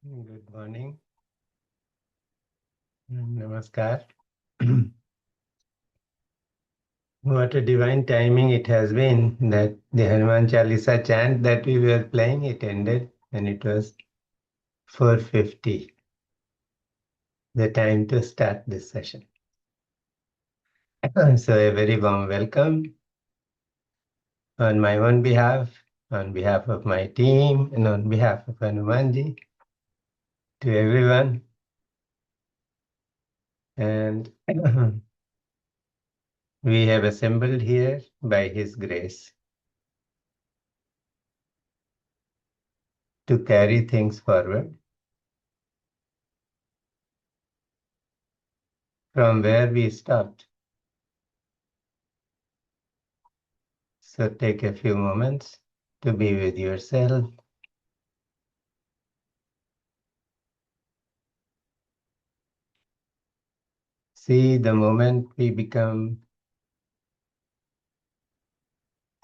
Good morning. Namaskar. What a divine timing it has been that the Hanuman Chalisa chant that we were playing, it ended and it was 4:50, the time to start this session. So a very warm welcome on my own behalf, on behalf of my team, and on behalf of Hanumanji to everyone. And we have assembled here by His grace to carry things forward from where we stopped. So take a few moments to be with yourself. See, the moment we become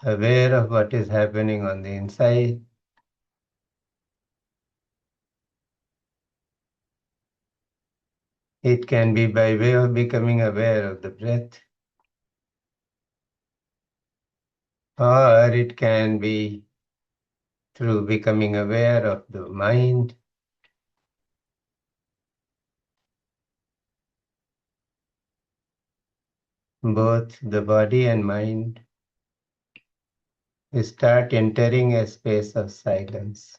aware of what is happening on the inside, it can be by way of becoming aware of the breath, or it can be through becoming aware of the mind. Both the body and mind start entering a space of silence.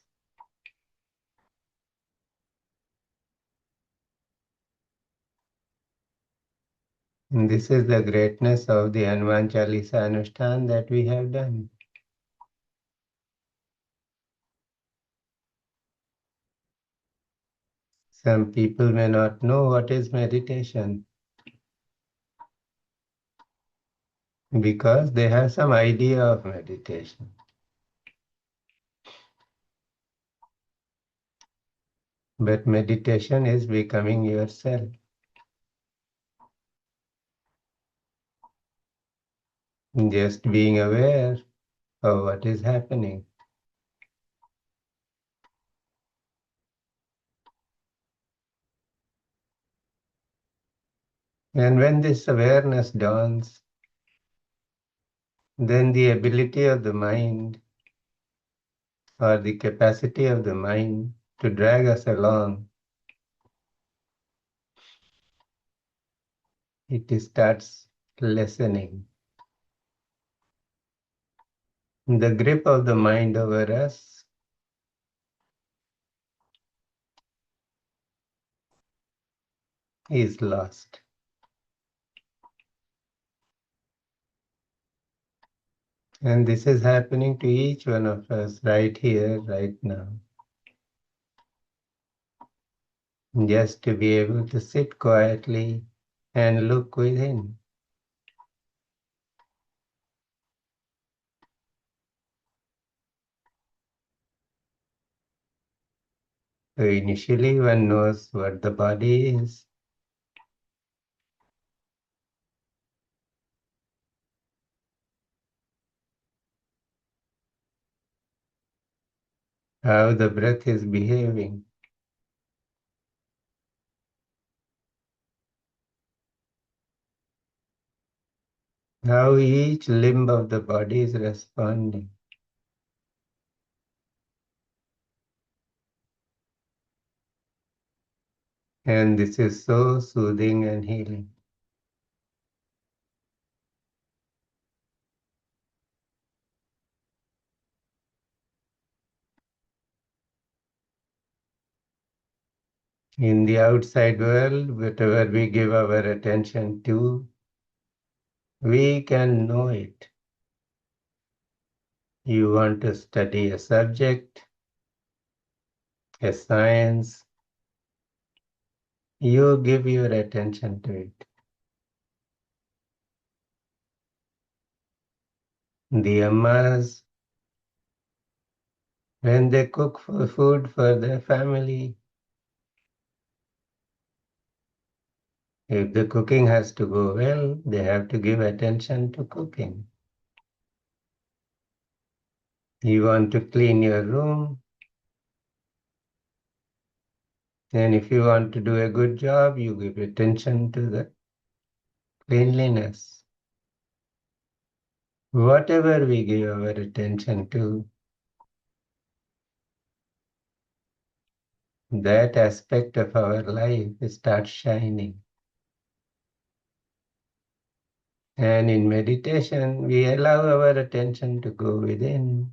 And this is the greatness of the Hanuman Chalisa Anushthan that we have done. Some people may not know what is meditation because they have some idea of meditation. But meditation is becoming yourself. Just being aware of what is happening. And when this awareness dawns, then the ability of the mind or the capacity of the mind to drag us along, it starts lessening. The grip of the mind over us is lost. And this is happening to each one of us right here, right now. Just to be able to sit quietly and look within. So initially one knows what the body is. How the breath is behaving. How each limb of the body is responding. And this is so soothing and healing. In the outside world, whatever we give our attention to, we can know it. You want to study a subject, a science, you give your attention to it. The ammas, when they cook for food for their family, if the cooking has to go well, they have to give attention to cooking. You want to clean your room, And if you want to do a good job, you give attention to the cleanliness. Whatever we give our attention to, that aspect of our life starts shining. And in meditation, we allow our attention to go within.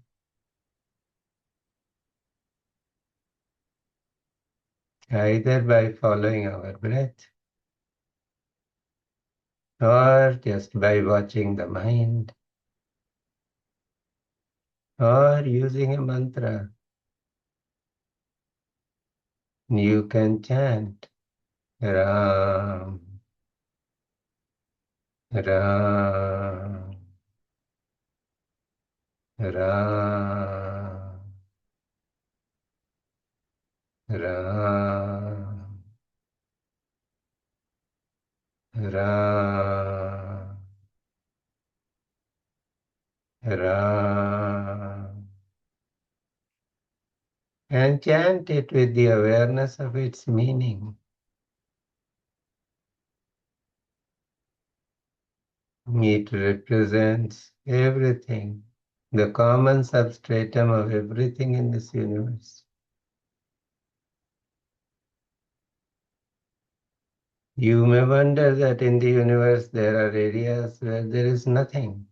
Either by following our breath or just by watching the mind or using a mantra. You can chant Ram, Ram, Ram, Ram, Ram, Ram. And chant it with the awareness of its meaning. It represents everything, the common substratum of everything in this universe. You may wonder that in the universe there are areas where there is nothing.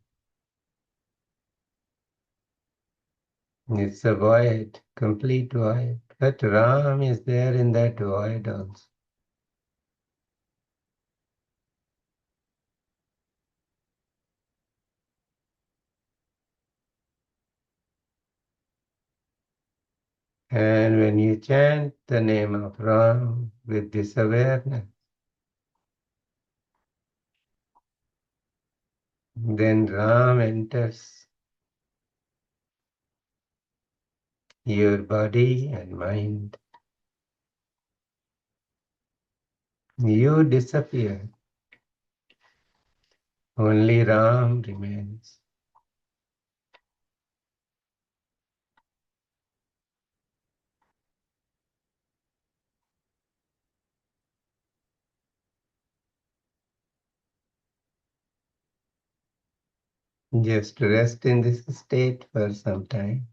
It's a void, complete void. But Ram is there in that void also. And when you chant the name of Ram with this awareness, then Ram enters your body and mind. You disappear. Only Ram remains. Just rest in this state for some time.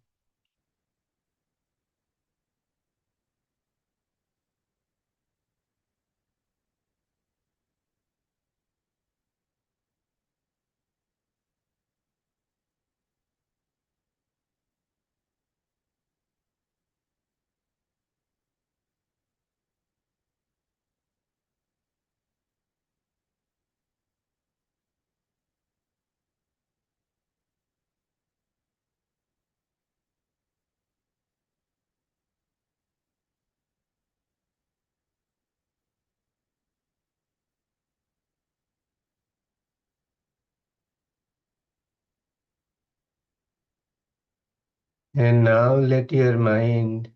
And now let your mind,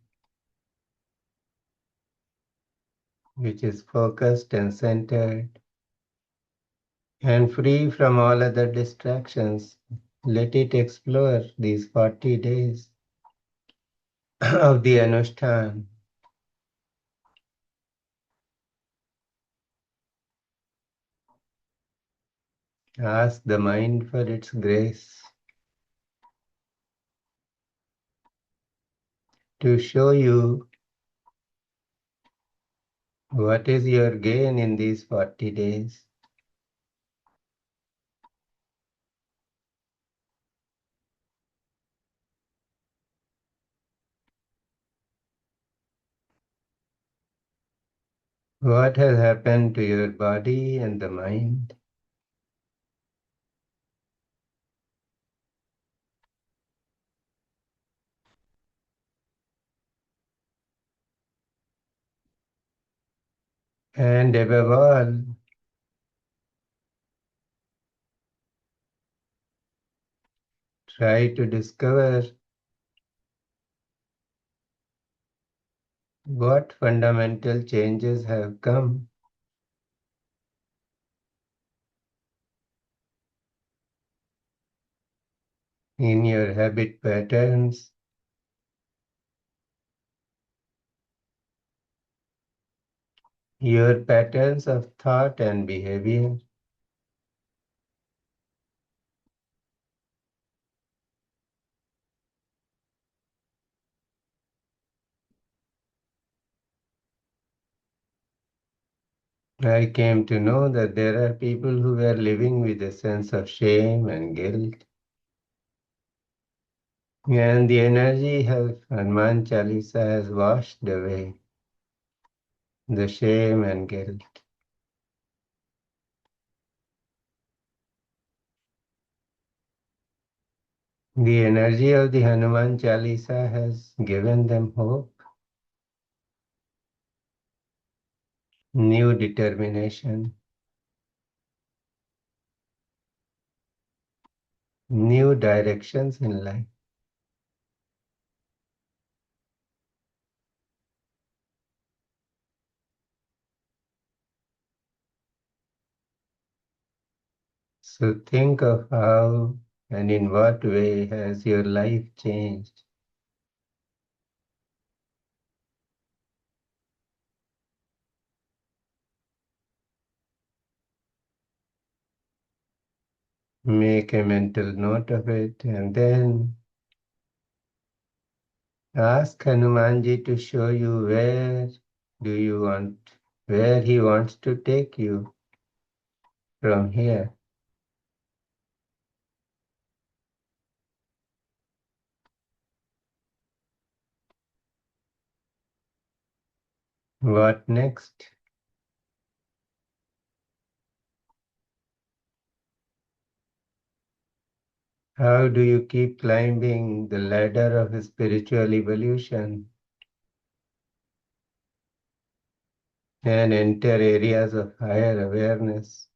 which is focused and centered and free from all other distractions, let it explore these 40 days of the Anushthan. Ask the mind for its grace to show you what is your gain in these 40 days. What has happened to your body and the mind? And above all, try to discover what fundamental changes have come in your habit patterns, your patterns of thought and behavior. I came to know that there are people who were living with a sense of shame and guilt. And the energy of Hanuman Chalisa has washed away the shame and guilt. The energy of the Hanuman Chalisa has given them hope, new determination, new directions in life. So think of how and in what way has your life changed. Make a mental note of it and then ask Hanumanji to show you do you want, where he wants to take you from here. What next? How do you keep climbing the ladder of spiritual evolution and enter areas of higher awareness?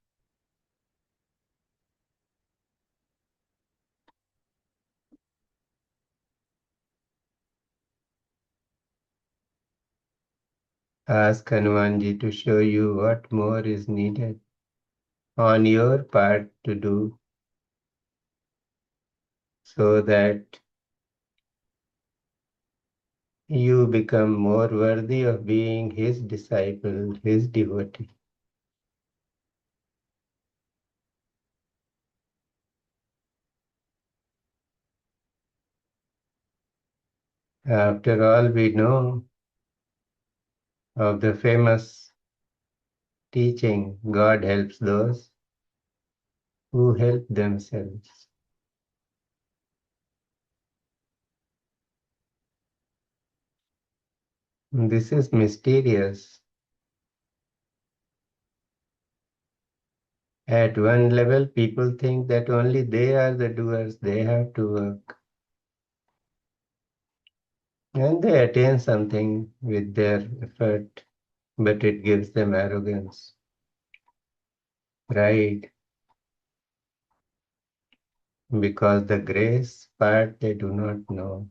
Ask Hanumanji to show you what more is needed on your part to do so that you become more worthy of being his disciple, his devotee. After all, we know of the famous teaching, God helps those who help themselves. This is mysterious. At one level, people think that only they are the doers, they have to work. And they attain something with their effort, but it gives them arrogance, pride, because the grace part they do not know.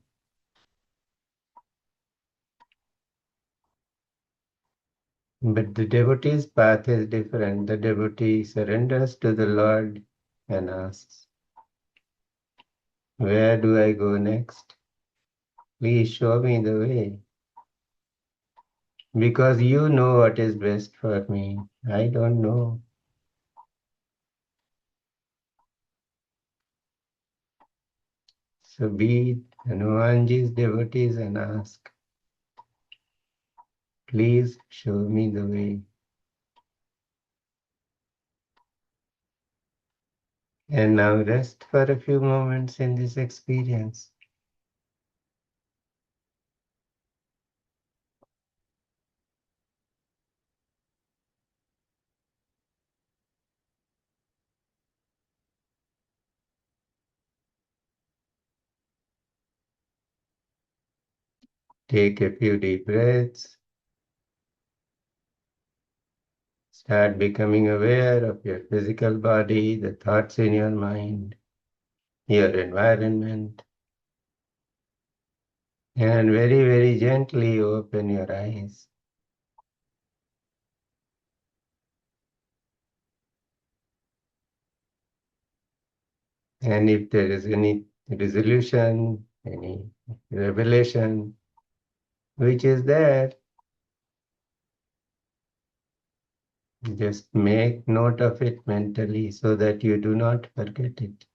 But the devotee's path is different. The devotee surrenders to the Lord and asks, where do I go next? Please show me the way. Because you know what is best for me. I don't know. So be Hanumanji's devotees and ask, please show me the way. And now rest for a few moments in this experience. Take a few deep breaths. Start becoming aware of your physical body, the thoughts in your mind, your environment, and very, very gently open your eyes. And if there is any resolution, any revelation, which is there, Just make note of it mentally so that you do not forget it.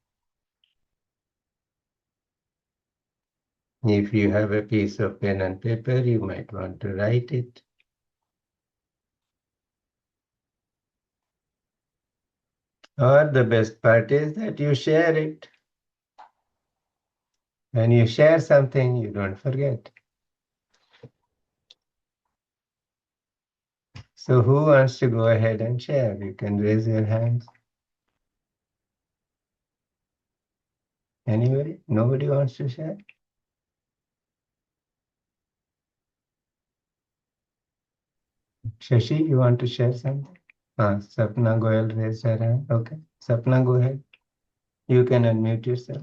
If you have a piece of pen and paper, you might want to write it. Or the best part is that you share it. When you share something, you don't forget. So who wants to go ahead and share? You can raise your hands. Anybody? Nobody wants to share? Shashi, you want to share something? Sapna Goyal raised her hand. Okay. Sapna, go ahead. You can unmute yourself.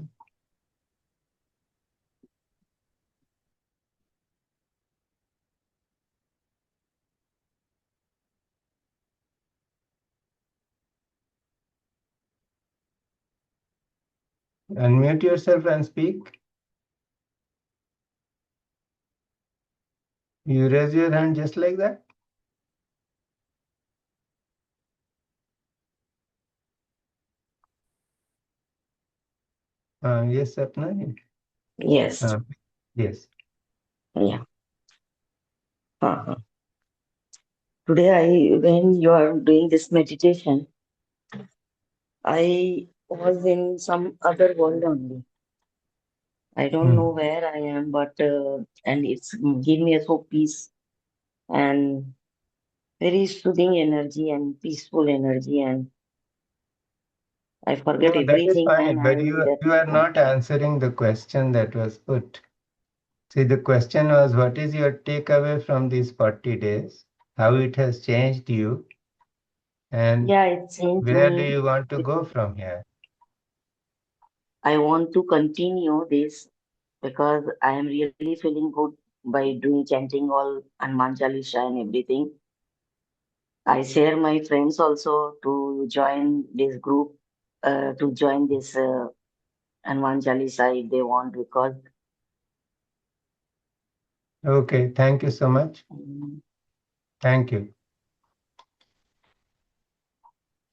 Unmute yourself and speak. You raise your hand just like that? Yes, Sapna. Yes. Yes. Yeah. Uh-huh. Today, when you are doing this meditation, I was in some other world only. I don't know where I am, but and it's give me a so peace and very soothing energy and peaceful energy, and I forget Oh, that is everything, and fine, I but am in you that you are moment. not answering the question that was put. See, the question was, what is your takeaway from these 40 days? How it has changed you, and Yeah, it changed where do me. you want to With, go from here? I want to continue this because I am really feeling good by doing chanting all Hanuman Chalisa and everything. I share my friends also to join this group, to join this Hanuman Chalisa if they want because Okay, thank you so much. mm, Thank you.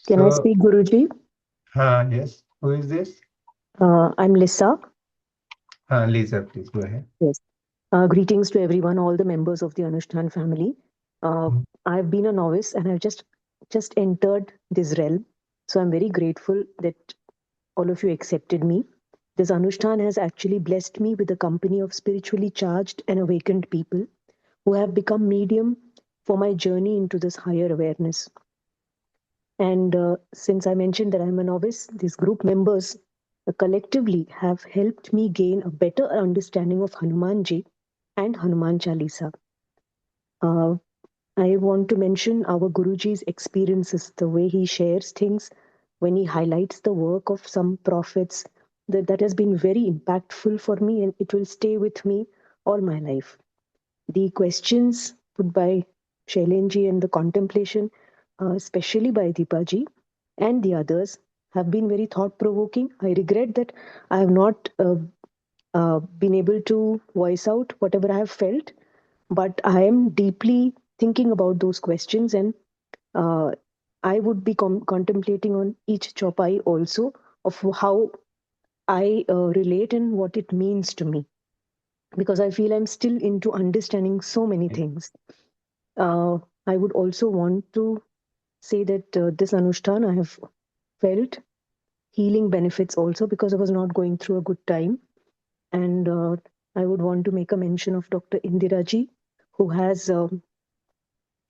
Can I So, speak, Guruji? yes, who is this? I'm Lisa. Lisa, please go ahead. Yes. Greetings to everyone, all the members of the Anushthan family. Uh, Mm. I've been a novice and I've just entered this realm. So I'm very grateful that all of you accepted me. This Anushthan has actually blessed me with a company of spiritually charged and awakened people who have become medium for my journey into this higher awareness. And since I mentioned that I'm a novice, these group members collectively have helped me gain a better understanding of Hanumanji and Hanuman Chalisa. Uh, I want to mention our Guruji's experiences, the way he shares things when he highlights the work of some prophets. That has been very impactful for me and it will stay with me all my life. The questions put by Shailenji and the contemplation, especially by Deepaji and the others, have been very thought provoking. I regret that I have not been able to voice out whatever I have felt, but I am deeply thinking about those questions and uh, I would be contemplating on each chopai also of how I relate and what it means to me because I feel I'm still into understanding so many things. Uh, I would also want to say that this Anushthan I have felt healing benefits also because I was not going through a good time. And I would want to make a mention of Dr. Indiraji, who has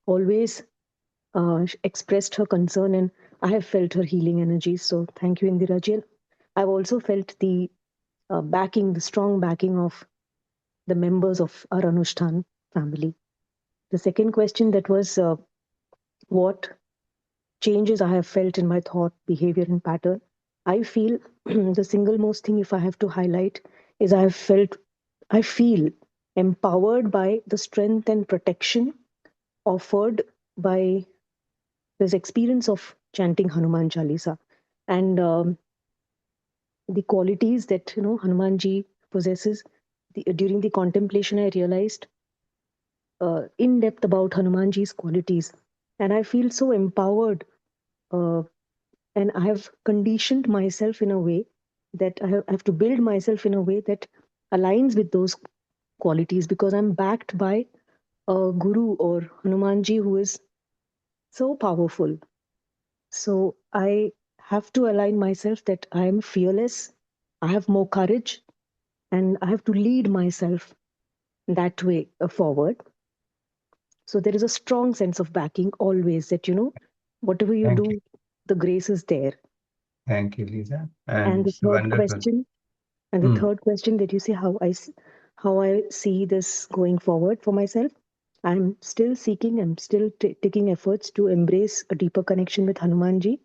always expressed her concern, and I have felt her healing energy. So thank you, Indiraji. And I've also felt the backing, the strong backing of the members of our Anushthan family. The second question that was what changes I have felt in my thought, behavior, and pattern. I feel the single most thing, if I have to highlight, is I feel empowered by the strength and protection offered by this experience of chanting Hanuman Chalisa. And the qualities that, Hanumanji possesses. During the contemplation, I realized in depth about Hanumanji's qualities. and I feel so empowered. Uh, and I have conditioned myself in a way that I have to build myself in a way that aligns with those qualities, because I'm backed by a guru or Hanumanji who is so powerful. So I have to align myself that I am fearless, I have more courage, and I have to lead myself that way forward. So there is a strong sense of backing always, that, whatever you Thank you. do, the grace is there. Thank you, Lisa. And And the it's third wonderful. question, and the third question that you say, how I see this going forward for myself. I'm still seeking, I'm still taking efforts to embrace a deeper connection with Hanumanji,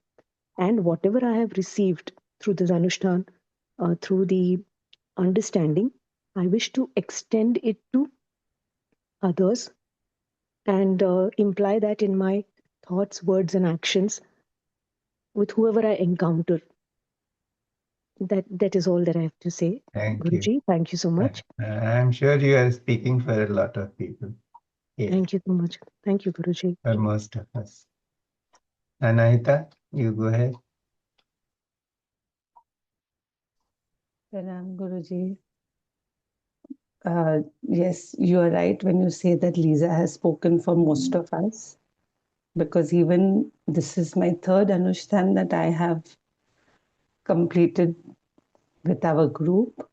and whatever I have received through this Anushthan, through the understanding, I wish to extend it to others, and imply that in my thoughts, words, and actions with whoever I encounter. That is all that I have to say. Thank you. Guruji, thank you so much. I'm sure you are speaking for a lot of people. Yes, Thank you so much. Thank you, Guruji. for most of us. Anahita, you go ahead. Pranam Guruji. Yes, you are right when you say that Lisa has spoken for most of us, because even this is my third Anushthan that I have completed with our group,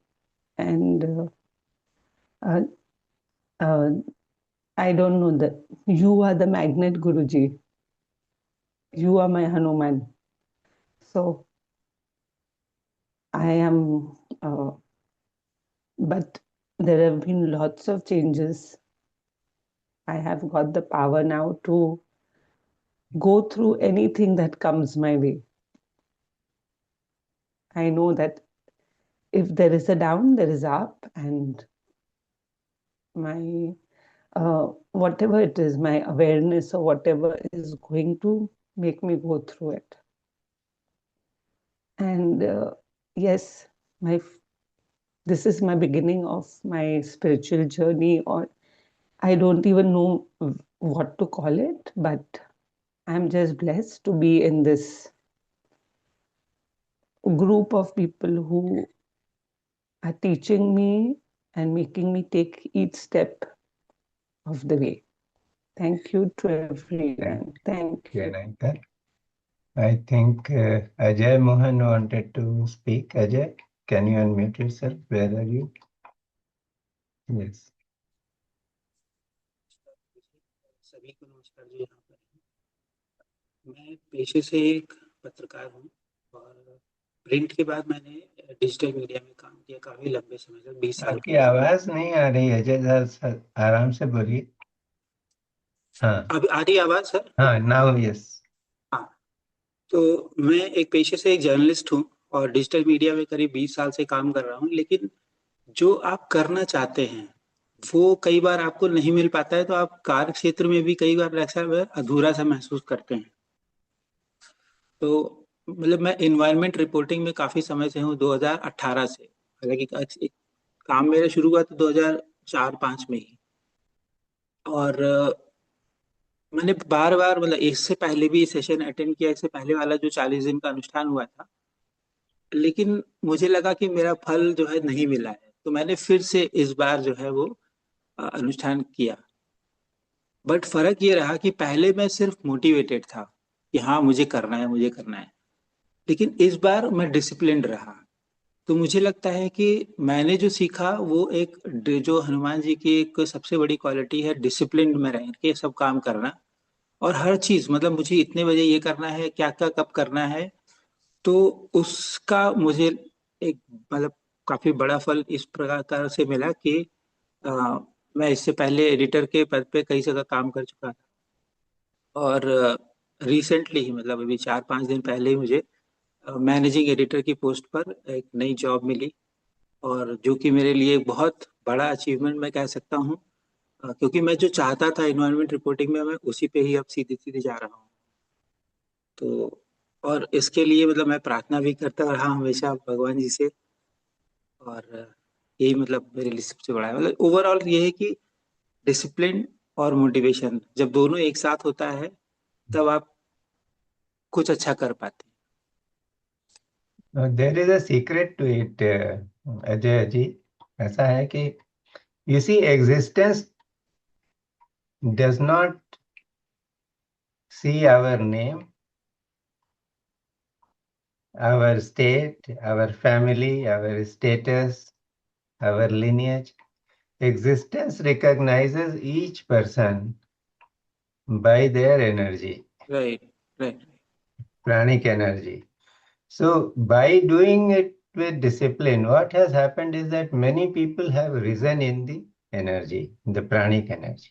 and uh, uh, I don't know that you are the magnet, Guruji. You are my Hanuman. So I am, but there have been lots of changes. I have got the power now to go through anything that comes my way. I know that if there is a down, there is up, and my whatever it is, my awareness or whatever is going to make me go through it. And yes, this is my beginning of my spiritual journey, or I don't even know what to call it, but I'm just blessed to be in this group of people who are teaching me and making me take each step of the way. Thank you to everyone. Thank you. Anahita. I think Ajay Mohan wanted to speak. Ajay, can you unmute yourself? Where are you? Yes. सभी को नमस्कार जी। यहाँ पर मैं पेशे से एक पत्रकार हूँ और प्रिंट के बाद मैंने डिजिटल मीडिया में काम किया काफी लंबे समय तक, 20 साल आपकी आवाज नहीं आ रही है अजय सर, आराम से बोलिए। हाँ, अब आ रही आवाज सर? हाँ, नाउ यस। हाँ, तो मैं एक पेशे से एक जर्नलिस्ट हूँ और डिजिटल मीडिया में करीब 20 साल से काम कर रहा हूँ, लेकिन जो आप करना चाहते हैं वो कई बार आपको नहीं मिल पाता है, तो आप कार्य क्षेत्र में भी कई बार ऐसा अधूरा सा महसूस करते हैं। तो मतलब मैं एनवायरनमेंट रिपोर्टिंग में काफी समय से हूँ, 2018 से। हालांकि काम मेरा शुरू हुआ तो 2004-5 में ही, और मैंने बार बार मतलब इससे पहले भी सेशन अटेंड किया, इससे पहले वाला जो 40 दिन का अनुष्ठान हुआ था, लेकिन मुझे लगा कि मेरा फल जो है नहीं मिला है, तो मैंने फिर से इस बार जो है वो अनुष्ठान किया। बट फर्क ये रहा कि पहले मैं सिर्फ मोटिवेटेड था कि हाँ मुझे करना है, मुझे करना है, लेकिन इस बार मैं डिसिप्लिन्ड रहा। तो मुझे लगता है कि मैंने जो सीखा वो एक जो हनुमान जी की एक सबसे बड़ी क्वालिटी है, डिसिप्लिन में रह के सब काम करना, और हर चीज मतलब मुझे इतने बजे ये करना है, क्या क्या कब करना है, तो उसका मुझे एक मतलब काफी बड़ा फल इस प्रकार से मिला कि अ, मैं इससे पहले एडिटर के पद पे कई जगह काम कर चुका था, और रिसेंटली ही मतलब अभी 4-5 दिन पहले ही मुझे मैनेजिंग एडिटर की पोस्ट पर एक नई जॉब मिली, और जो कि मेरे लिए एक बहुत बड़ा अचीवमेंट मैं कह सकता हूँ, क्योंकि मैं जो चाहता था इन्वायरमेंट रिपोर्टिंग में, मैं उसी पे ही अब सीधे सीधे जा रहा हूँ। तो और इसके लिए मतलब मैं प्रार्थना भी करता रहा हमेशा भगवान जी से, और यही मतलब मेरे लिए सबसे बड़ा है। मतलब ओवरऑल ये है कि डिसिप्लिन और मोटिवेशन जब दोनों एक साथ होता है तब आप कुछ अच्छा कर पाते हैं। There is a secret to it, Ajay ji. ऐसा है कि you see, existence does not see our name, our state, our family, our status, our lineage. Existence recognizes each person by their energy, right right pranic energy. So, by doing it with discipline, what has happened is that many people have risen in the energy, the pranic energy.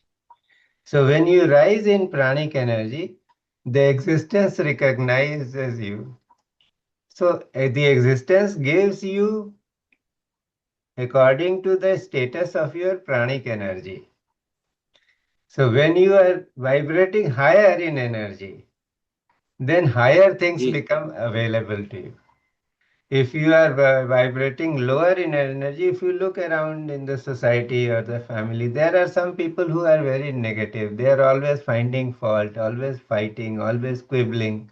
So, when you rise in pranic energy, the existence recognizes you. So, the existence gives you according to the status of your pranic energy. So, when you are vibrating higher in energy, then higher things जी become available to you. If you are vibrating lower in energy, if you look around in the society or the family, there are some people who are very negative. They are always finding fault, always fighting, always quibbling.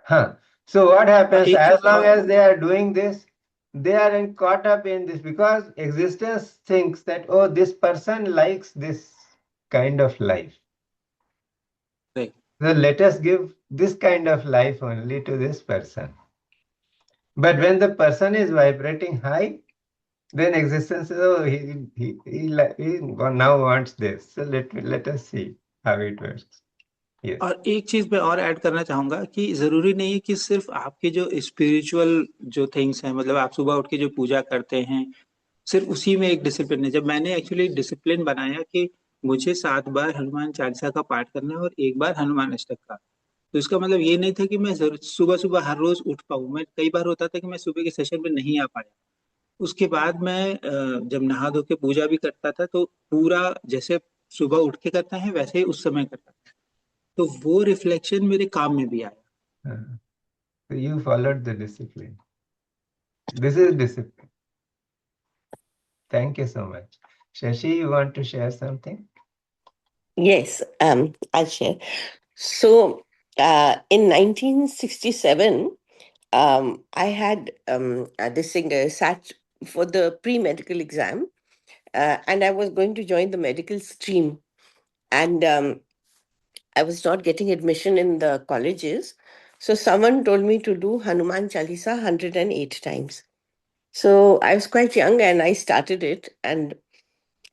Huh. So what happens एक as चीज long और as they are doing this, they are caught up in this because existence thinks that, oh, this person likes this kind of life. Right So let us give this kind of life only to this person. But when the person is vibrating high, then existence says, oh, he now wants this. So let us see how it works. Yes. और एक चीज मैं और add करना चाहूंगा कि जरूरी नहीं है कि सिर्फ आपके जो स्पिरिचुअल जो थिंग्स हैं, मतलब आप सुबह उठ के जो पूजा करते हैं, सिर्फ उसी में एक डिसिप्लिन है। जब मैंने एक्चुअली डिसिप्लिन बनाया कि मुझे 7 बार हनुमान चालीसा का पाठ करना है और 1 बार हनुमान अष्टक का, तो इसका मतलब ये नहीं था कि मैं सुबह-सुबह हर रोज उठ पाऊँ। मैं कई बार होता था कि मैं सुबह के सेशन में नहीं आ पाया। उसके बाद मैं जब नहा धो के पूजा भी करता था, तो पूरा जैसे सुबह उठ के करते हैं, वैसे ही उस समय करता था। तो वो रिफ्लेक्शन मेरे काम में भी आया। So you followed the discipline. This is discipline. Thank you so much. Shashi, you want to share something? Yes, I'll share. So, in 1967, I had this thing sat for the pre-medical exam, and I was going to join the medical stream, and I was not getting admission in the colleges. So someone told me to do Hanuman Chalisa 108 times. So I was quite young and I started it, and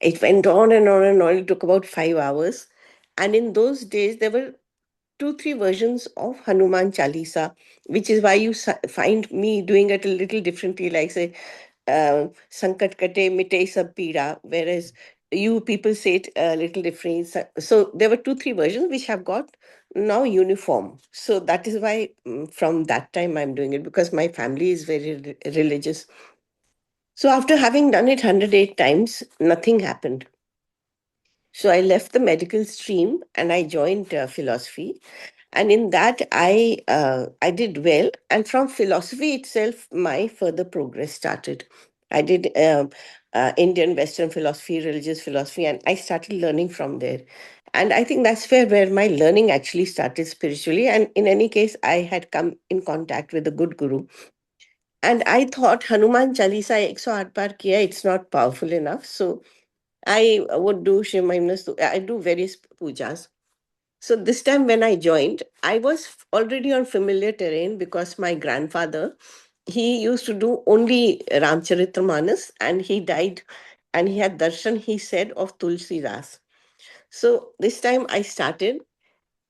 it went on and on and on. It took about 5 hours. And in those days, there were 2, 3 versions of Hanuman Chalisa, which is why you find me doing it a little differently, like say, Sankat Kate Mite Sab Pira, whereas you people say it a little differently. So there were 2, 3 versions which have got now uniform. So that is why from that time I'm doing it, because my family is very religious. So after having done it 108 times, nothing happened. So I left the medical stream and I joined philosophy, and in that I did well, and from philosophy itself my further progress started. I did Indian Western philosophy, religious philosophy, and I started learning from there. And I think that's where my learning actually started spiritually. And in any case, I had come in contact with a good guru, and I thought Hanuman Chalisa 108 bar kiya, it's not powerful enough. So I would do Shiv I do various pujas. So this time when I joined, I was already on familiar terrain because my grandfather, he used to do only Ramcharitramanas, and he died and he had darshan, he said, of Tulsi Das. So this time I started,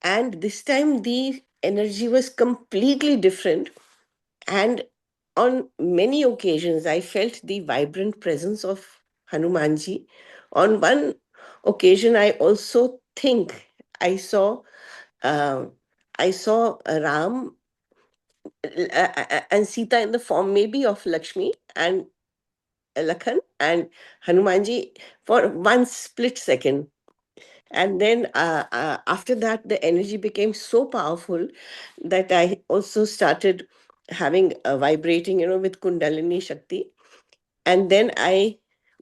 and this time the energy was completely different. And on many occasions, I felt the vibrant presence of Hanumanji. On one occasion, I also think I saw uh, Ram and Sita in the form maybe of Lakshmi and Lakhan and Hanumanji for one split second. And then after that, the energy became so powerful that I also started having a vibrating, with Kundalini Shakti. And then I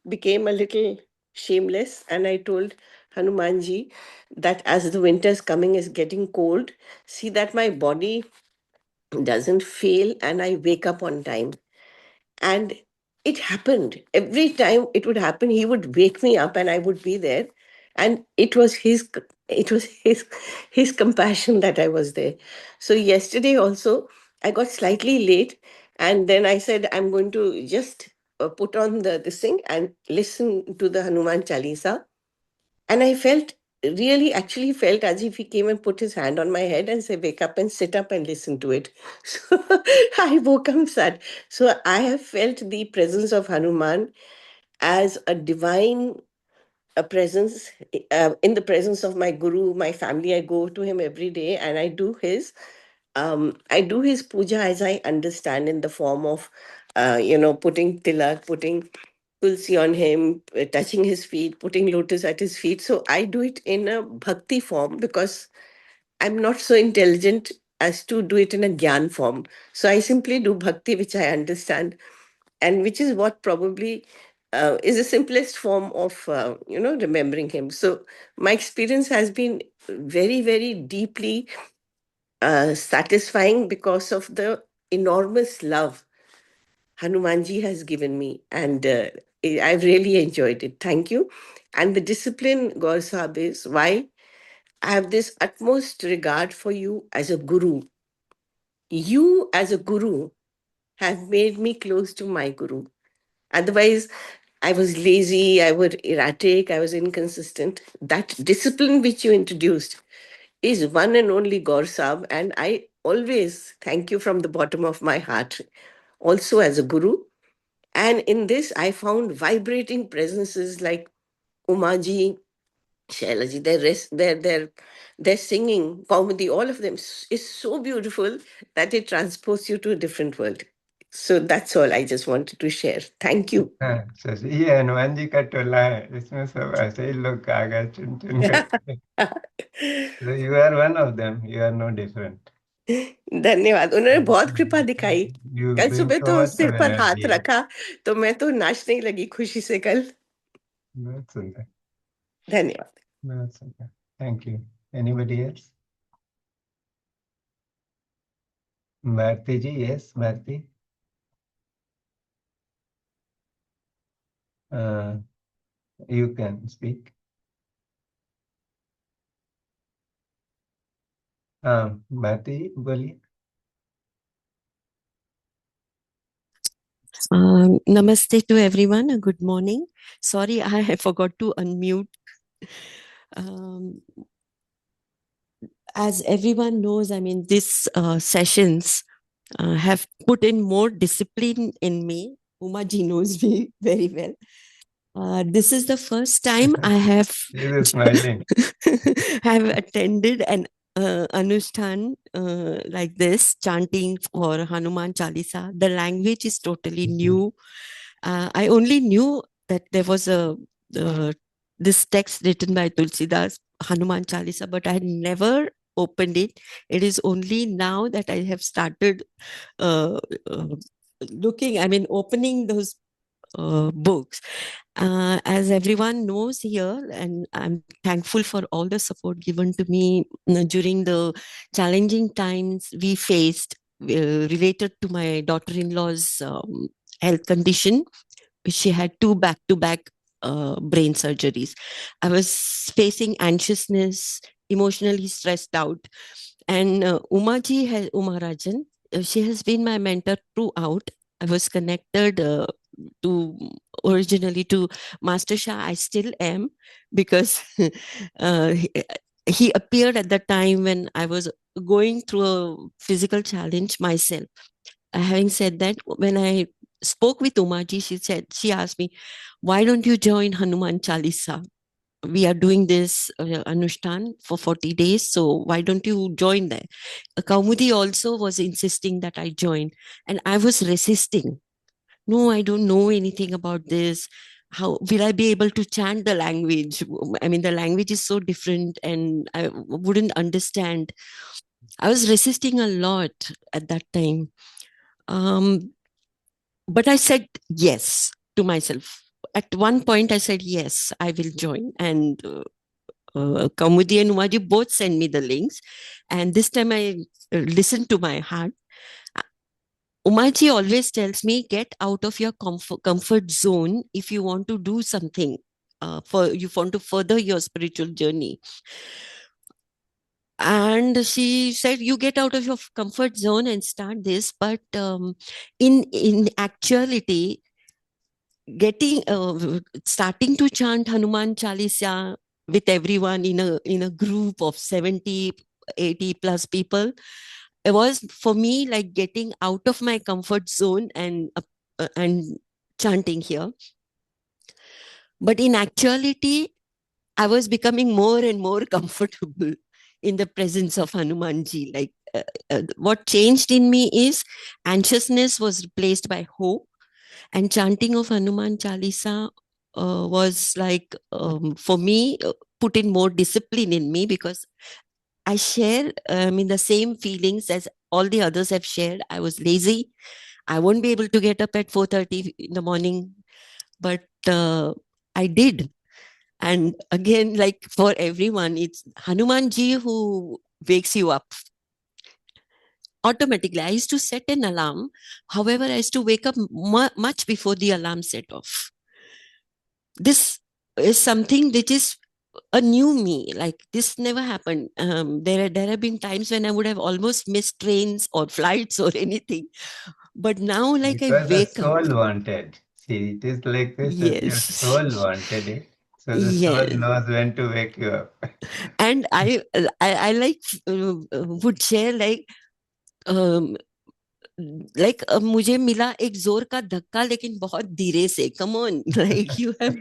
became a little shameless and I told Hanumanji, that as the winter is coming, is getting cold, see that my body doesn't fail and I wake up on time. And it happened. Every time it would happen, he would wake me up and I would be there. And it was his compassion that I was there. So yesterday also, I got slightly late, and then I said, I'm going to just put on this thing and listen to the Hanuman Chalisa. And I felt, really actually felt as if he came and put his hand on my head and said, wake up and sit up and listen to it. So I woke up sad. So I have felt the presence of Hanuman as a divine presence, in the presence of my guru, my family. I go to him every day and I do his puja as I understand, in the form of, putting tilak, putting tulsi on him, touching his feet, putting lotus at his feet. So I do it in a bhakti form because I'm not so intelligent as to do it in a gyan form. So I simply do bhakti, which I understand, and which is what probably is the simplest form of, remembering him. So my experience has been very, very deeply satisfying because of the enormous love Hanumanji has given me, and I've really enjoyed it. Thank you. And the discipline, Gaur Sahib, is why I have this utmost regard for you as a guru. You, as a guru, have made me close to my guru. Otherwise, I was lazy, I was erratic, I was inconsistent. That discipline which you introduced is one and only Gaur Sahib, and I always thank you from the bottom of my heart, also as a guru. And in this, I found vibrating presences like Umaji, Shailaji, their singing, Kaumudi, all of them is so beautiful that it transports you to a different world. So that's all I just wanted to share. Thank you. हाँ, ये हनुमान जी का टोला है, इसमें सब ऐसे ही लोग कागज चुन चुन करते हैं। So you are one of them. You are no different. धन्यवाद, उन्होंने बहुत कृपा दिखाई। You कल bring सुबह so तो much सिर of पर हाथ energy. रखा तो मैं तो नाचने लगी खुशी से कल। बहुत सुंदर, धन्यवाद। बहुत सुंदर. Thank you. Anybody else? Bharti ji, yes, Bharti. You can speak. Bharti ji, बोलिए. Namaste to everyone. Good morning. Sorry, I forgot to unmute. Um, as everyone knows, I mean, these sessions have put in more discipline in me. Umaji knows me very well. This is the first time I have She is smiling. have attended an Anushthan like this, chanting for Hanuman Chalisa. The language is totally new. I only knew that there was this text written by Tulsidas, Hanuman Chalisa, but I had never opened it. It is only now that I have started uh, uh, looking, I mean, opening those books. As everyone knows here, and I'm thankful for all the support given to me during the challenging times we faced related to my daughter-in-law's health condition. She had two back-to-back brain surgeries. I was facing anxiousness, emotionally stressed out. And Umarajan, she has been my mentor throughout. I was connected to originally to Master Shah. I still am, because he, he appeared at the time when I was going through a physical challenge myself. Having said that, when I spoke with Umaji, she asked me, why don't you join Hanuman Chalisa? We are doing this Anushthan for 40 days. So why don't you join there? Kaumudi also was insisting that I join, and I was resisting. No, I don't know anything about this. How will I be able to chant the language? I mean, the language is so different and I wouldn't understand. I was resisting a lot at that time. But I said yes to myself. At one point, I said, yes, I will join. And Kaumudi and Umaji both send me the links, and this time I listened to my heart. Umaji always tells me, get out of your comfort zone if you want to do something, you want to further your spiritual journey. And she said, you get out of your comfort zone and start this. But in actuality, starting to chant Hanuman Chalisa with everyone in a group of 70, 80 plus people, it was for me like getting out of my comfort zone and chanting here. But in actuality, I was becoming more and more comfortable in the presence of Hanumanji. Like what changed in me is anxiousness was replaced by hope, and chanting of Hanuman Chalisa was like, for me, put in more discipline in me, because I share the same feelings as all the others have shared. I was lazy. I won't be able to get up at 4:30 in the morning, but I did. And again, like for everyone, it's Hanumanji who wakes you up automatically. I used to set an alarm. However, I used to wake up much before the alarm set off. This is something which is a new me. Like this never happened. There have been times when I would have almost missed trains or flights or anything. But now, like I Because the wake up. soul wanted. See, it is like this that your Yes. soul wanted it. So the soul Yes. knows when to wake you up. And I like would share like मुझे मिला एक जोर का धक्का, लेकिन बहुत धीरे से. Come on, like you have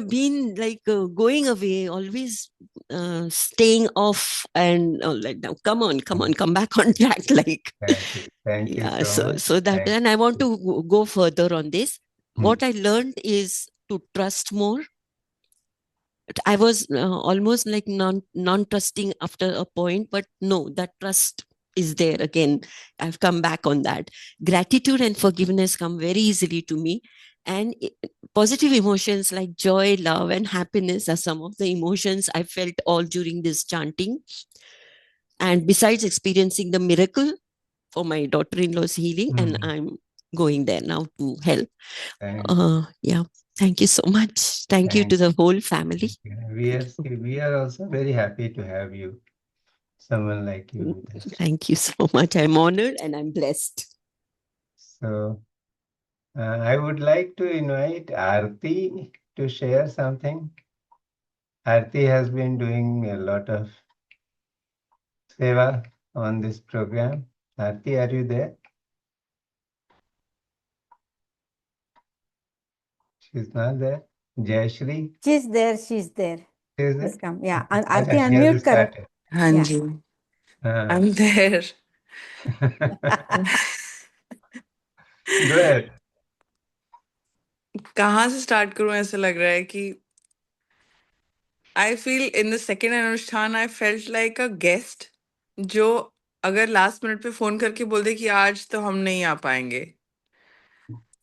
been like going away, always staying off, and like now come on, come back on track. Like Thank you yeah, so much. so that, and I want to go further on this. What I learned is to trust more. I was almost like non-trusting after a point, but no, that trust is there again. I've come back on that. Gratitude and forgiveness come very easily to me. And positive emotions like joy, love, and happiness are some of the emotions I felt all during this chanting. And besides experiencing the miracle for my daughter-in-law's healing, and I'm going there now to help. Yeah. Thank you so much. Thank you to the whole family. We are also very happy to have you, someone like you with us. Thank you so much. I'm honored and I'm blessed. So I would like to invite Aarti to share something. Aarti has been doing a lot of seva on this program. Aarti, are you there? She's not there. Jayashri? She's there. She's there. She's Please there? come. Yeah. Okay. Aarti, She has unmute karo. started. Hanji. I'm there. Go ahead. कहाँ से start करूं? ऐसा लग रहा है कि I feel in the second Anushthan I felt like a guest जो अगर लास्ट मिनट पे फोन करके बोल दे कि आज तो हम नहीं आ पाएंगे,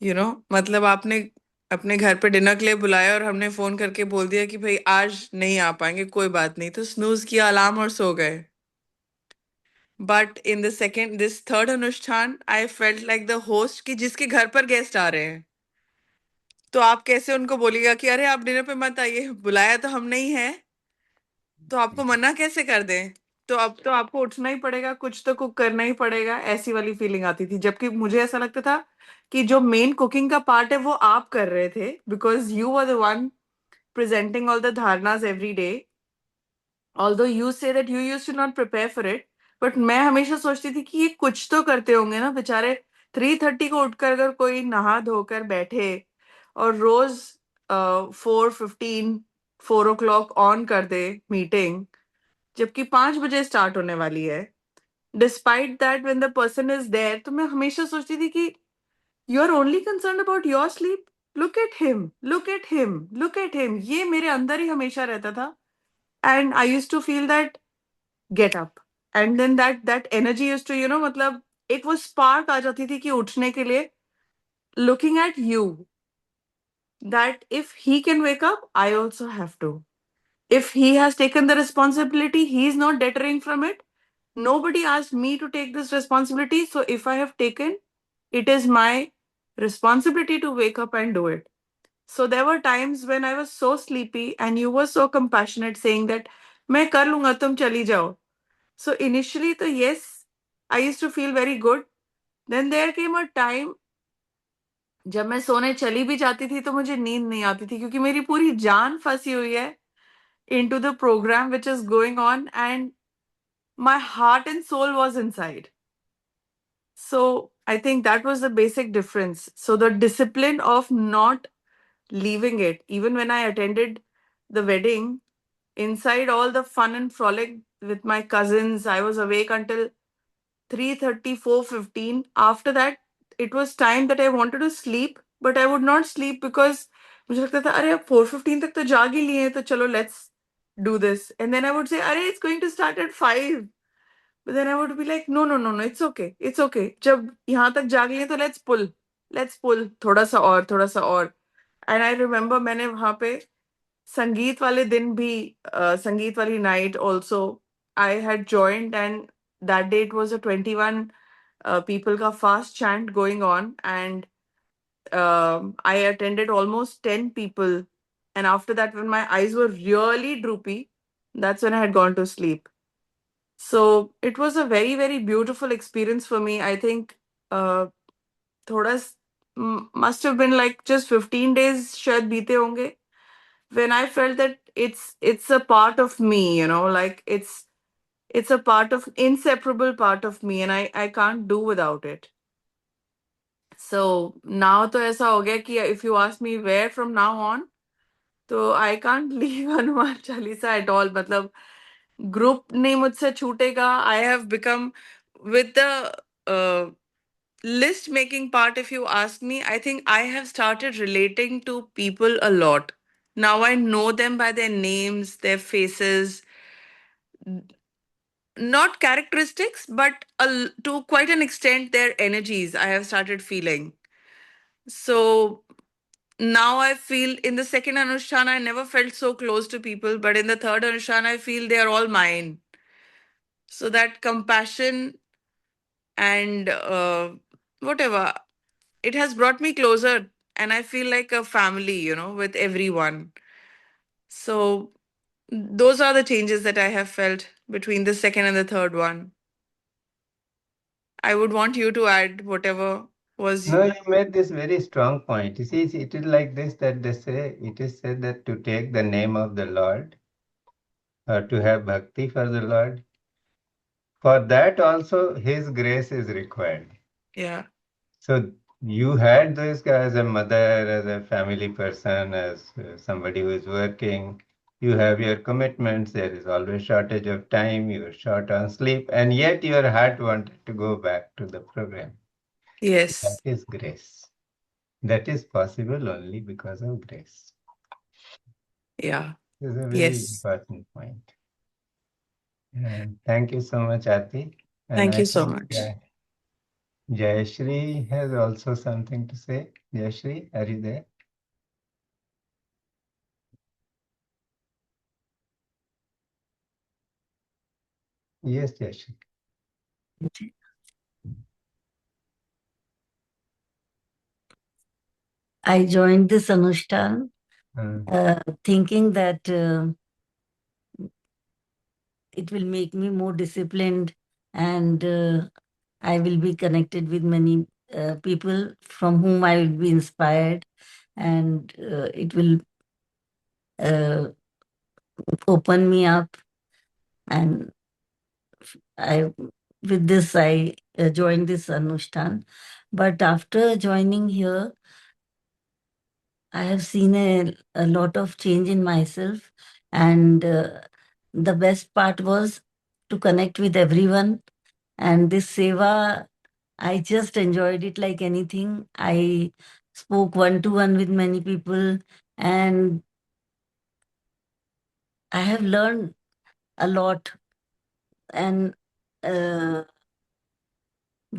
मतलब आपने अपने घर पे डिनर के लिए बुलाया और हमने फोन करके बोल दिया कि भाई आज नहीं आ पाएंगे, कोई बात नहीं, तो स्नूज किया अलार्म और सो गए. बट इन दिस थर्ड अनुष्ठान I felt like the host कि जिसके घर पर गेस्ट आ रहे हैं, तो आप कैसे उनको बोलिएगा कि अरे आप डिनर पे मत आइए, बुलाया तो हम नहीं है, तो आपको मना कैसे कर दें? तो अब तो आपको उठना ही पड़ेगा, कुछ तो कुक करना ही पड़ेगा, ऐसी वाली फीलिंग आती थी. जबकि मुझे ऐसा लगता था कि जो मेन कुकिंग का पार्ट है वो आप कर रहे थे, because you were the one presenting all the dharnas every day. Although you say that you used to not prepare for it, but मैं हमेशा सोचती थी कि ये कुछ तो करते होंगे ना बेचारे. 3:30 को उठकर अगर कोई नहा धोकर बैठे और रोज 4:15 4 o'clock ऑन कर दे मीटिंग, जबकि 5 बजे स्टार्ट होने वाली है, despite that when the person is there, तो मैं हमेशा सोचती थी कि you are only concern about your sleep. Look at him, look at him, look at him. ये मेरे अंदर ही हमेशा रहता था. And I used to feel that get up, and then that energy used to मतलब एक वो स्पार्क आ जाती थी कि उठने के लिए, looking at you, that if he can wake up I also have to. If he has taken the responsibility, he is not deterring from it. Nobody asked me to take this responsibility. So if I have taken, it is my responsibility to wake up and do it. So there were times when I was so sleepy and you were so compassionate saying that, मैं कर लूंगा, तुम चली जाओ. So initially, तो yes, I used to feel very good. Then there came a time जब मैं सोने चली भी जाती थी तो मुझे नींद नहीं आती थी क्योंकि मेरी पूरी जान फंसी हुई है into the program which is going on and my heart and soul was inside. So I think that was the basic difference. So the discipline of not leaving it, even when I attended the wedding, inside all the fun and frolic with my cousins, I was awake until 3:30, 4:15. After that, it was time that I wanted to sleep, but I would not sleep because मुझे लगता था अरे अब 4:15 तक तो जाग ही लिए हैं तो चलो let's do this. And then I would say अरे it's going to start at 5. But then I would be like, no, no, no, no, it's okay. It's okay. जब यहाँ तक जाग लिए तो let's pull थोड़ा सा और. And I remember मैंने वहाँ पे संगीत वाले दिन भी संगीत वाली night also I had joined and that day it was a 21 people ka fast chant going on and I attended almost 10 people and after that when my eyes were really droopy, that's when I had gone to sleep. So it was a very, very beautiful experience for me. I think thoda must have been like just 15 days shayad beete honge when I felt that it's a part of me, you know, like it's a part of inseparable part of me and I can't do without it. So now to aisa ho gaya ki if you ask me where from now on, तो I can't leave Hanuman Chalisa at all. मतलब group नहीं मुझसे छूटेगा. I have become with the list making part, if you ask me, I think I have started relating to people a lot. Now I know them by their names, their faces, not characteristics, but to quite an extent, their energies I have started feeling. So now I feel in the second Anushthan, I never felt so close to people, but in the third Anushthan, I feel they are all mine. So that compassion and whatever, it has brought me closer and I feel like a family, you know, with everyone. So those are the changes that I have felt between the second and the third one. I would want you to add whatever was. No, you made this very strong point. You see, it is like this that they say, it is said that to take the name of the Lord or to have bhakti for the Lord, for that also His grace is required. Yeah. So you had this as a mother, as a family person, as somebody who is working. You have your commitments. There is always shortage of time. You are short on sleep, and yet your heart wanted to go back to the program. Yes. That is grace. That is possible only because of grace. Yeah. This is a very Yes. important point. And thank you so much, Aarti. And Thank I you so think much. Jayashri has also something to say. Jayashri, are you there? Yes, Jayashri. I joined this Anushthan thinking that it will make me more disciplined and I will be connected with many people from whom I will be inspired and it will open me up and I with this I joined this Anushthan. But after joining here, I have seen a lot of change in myself and the best part was to connect with everyone and this seva I just enjoyed it like anything. I spoke one to one with many people and I have learned a lot and the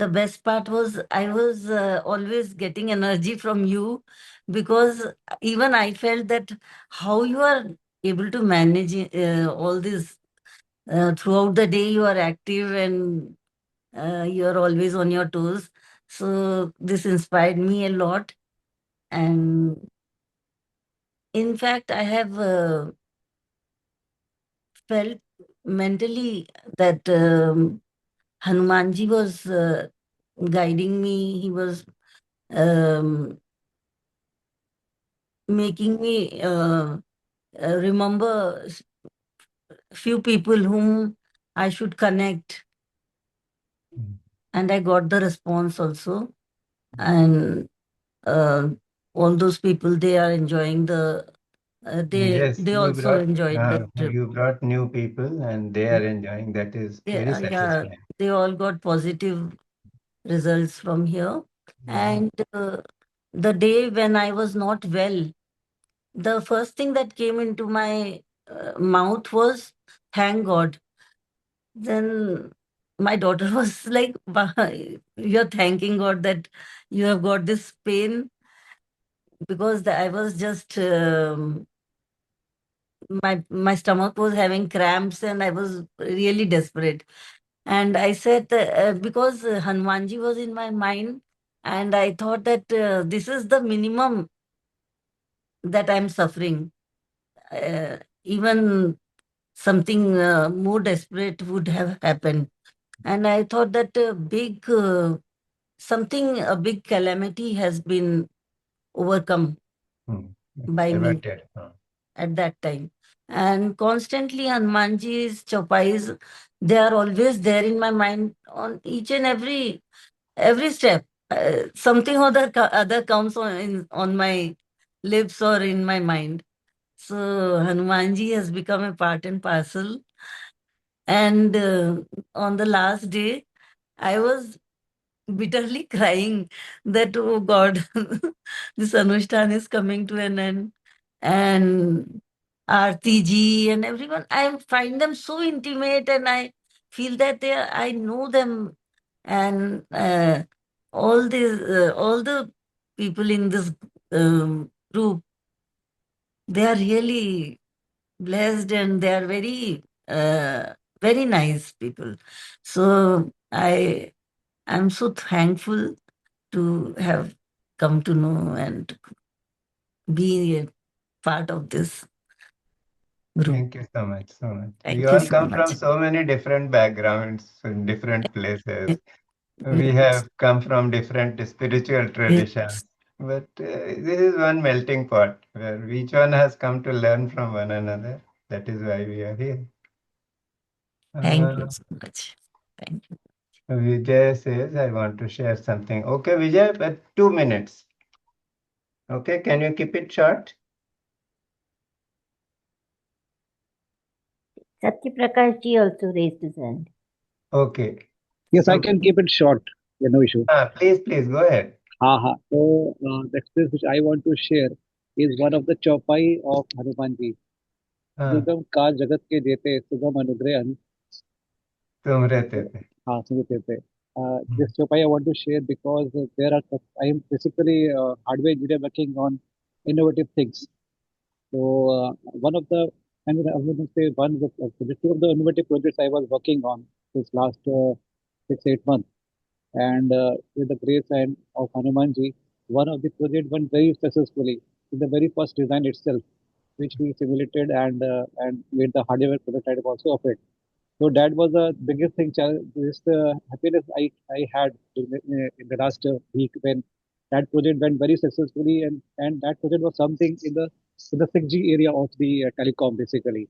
best part was I was always getting energy from you because even I felt that how you are able to manage all this. Throughout the day, you are active and you are always on your toes. So this inspired me a lot. And in fact, I have felt mentally that Hanumanji was guiding me. He was um, making me remember few people whom I should connect. And I got the response also. And uh, all those people, they are enjoying the Yes, they you also brought enjoyed the trip. you brought new people and they are enjoying. That is very Yeah, satisfying. they all got positive results from here. And the day when I was not well, the first thing that came into my mouth was thank God. Then my daughter was like, you're thanking God that you have got this pain, because I was just my stomach was having cramps and I was really desperate. And I said because Hanumanji was in my mind, and I thought that this is the minimum that I'm suffering. Even something more desperate would have happened. And I thought that a big calamity has been overcome by me Averted. at that time. And constantly Hanumanji's chopais, they are always there in my mind on each and every step. Something or the other comes on my lips or in my mind. So Hanumanji has become a part and parcel. And on the last day, I was bitterly crying that, oh God, this Anushthan is coming to an end. And Aarti ji and everyone, I find them so intimate, and I feel that I know them. And all the people in this group, they are really blessed, and they are very nice people. So I'm so thankful to have come to know and be a part of this group. Thank you so much, so much. We Thank you all so come from much. so many different backgrounds in different places. We Yes. have come from different spiritual traditions, but this is one melting pot where each one has come to learn from one another. That is why we are here. Thank you so much. Thank you. Vijay says, I want to share something. Okay, Vijay, but 2 minutes. Okay, can you keep it short? Satya Prakash ji also raised his hand. Okay. Yes, I So, can keep it short. No issue. please go ahead. So the experience which I want to share is one of the chaupai of Hanumanji. दुर्गम का जगत के देते सुगम अनुग्रह तुम रहते थे. सुनते थे. This chaupai I want to share because I am basically hardware engineer working on innovative things. So one of the I would say one of the two of the innovative projects I was working on this last 6-8 months. And with the grace and of Hanumanji, one of the project went very successfully in the very first design itself, which we simulated and made the hardware prototype also of it. So that was the biggest thing. This happiness I had in the last week when that project went very successfully, and that project was something in the 6G area of the telecom basically.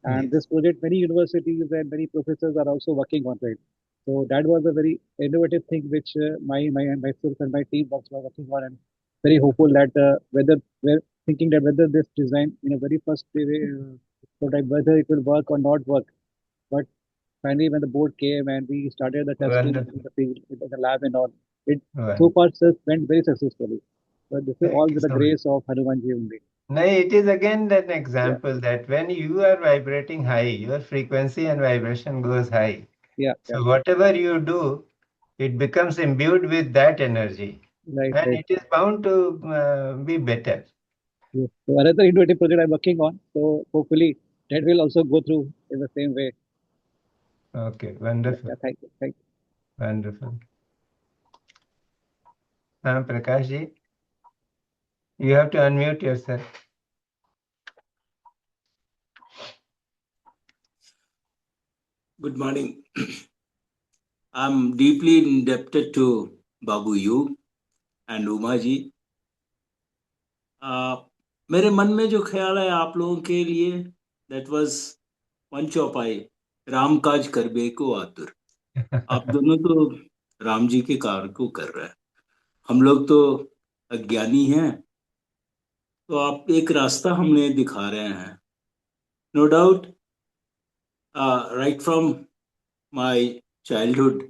And Yes. this project, many universities and many professors are also working on it. So that was a very innovative thing which myself and my team was working on, and very hopeful that whether we're thinking that whether this design in a very first prototype whether it will work or not work. But finally, when the board came and we started the testing Wonderful. in the field, in the lab and all, it so Wonderful. far went very successfully. But this is all Thank you with the so much. grace of Hanumanji only. No, it is again an Yeah. example that when you are vibrating high, your frequency and vibration goes high. Yeah. So whatever you do, it becomes imbued with that energy. Right. And Right. it is bound to be better. Yes. So another innovative project I'm working on. So hopefully that will also go through in the same way. Okay, wonderful. Yeah, thank you. Thank you. Wonderful. Prakash ji, you have to unmute yourself. Good morning. I'm deeply indebted to Babu you and Uma ji. मेरे मन में जो ख्याल है आप लोगों के लिए that was one चौपाई राम काज करबे को आतुर. आप दोनों तो राम जी के कार्य को कर रहे हैं. हम लोग तो अज्ञानी हैं, तो आप एक रास्ता हमने दिखा रहे हैं. No doubt right from my childhood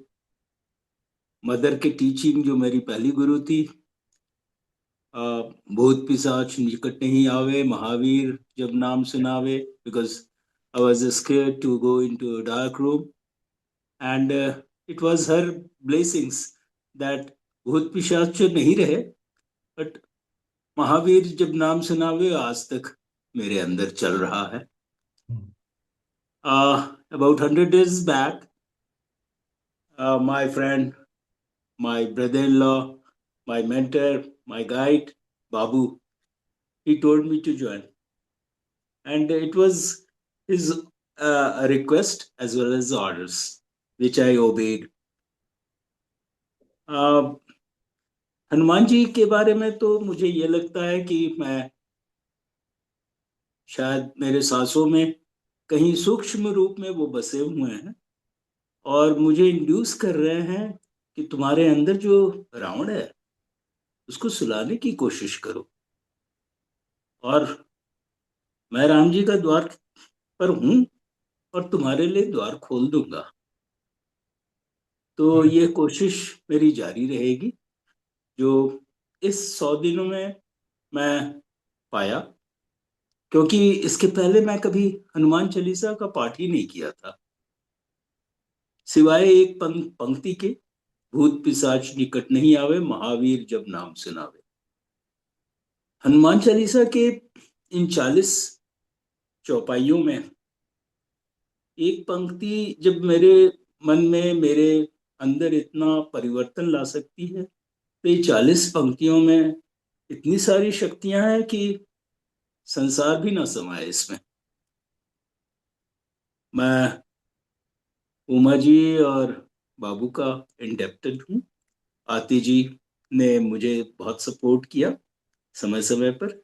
mother की टीचिंग जो मेरी पहली गुरु थी, भूत पिशाच निकट नहीं आवे, महावीर जब नाम सुनावे, because I was scared to go into a dark room and it was her blessings that भूत पिशाच जो नहीं रहे, बट महावीर जब नाम सुनावे आज तक मेरे अंदर चल रहा है. About 100 days back, my friend, my brother-in-law, my mentor, my guide, Babu, he told me to join. And it was his request as well as orders, which I obeyed. Hanuman ji के बारे में तो मुझे ये लगता है कि मैं शायद मेरे सांसों में कहीं सूक्ष्म रूप में वो बसे हुए हैं और मुझे इंड्यूस कर रहे हैं कि तुम्हारे अंदर जो रावण है उसको सुलाने की कोशिश करो. और मैं राम जी का द्वार पर हूं और तुम्हारे लिए द्वार खोल दूंगा. तो ये कोशिश मेरी जारी रहेगी जो इस 100 दिनों में मैं पाया, क्योंकि इसके पहले मैं कभी हनुमान चालीसा का पाठ ही नहीं किया था, सिवाय एक पंक्ति के, भूत पिशाच निकट नहीं आवे, महावीर जब नाम सुनावे. हनुमान चालीसा के इन 40 चौपाइयों में एक पंक्ति जब मेरे मन में, मेरे अंदर इतना परिवर्तन ला सकती है, तो ये 40 पंक्तियों में इतनी सारी शक्तियां हैं कि संसार भी ना समाये इसमें. मैं उमा जी और बाबू का इंडेप्टेड हूँ. आती जी ने मुझे बहुत सपोर्ट किया समय समय पर,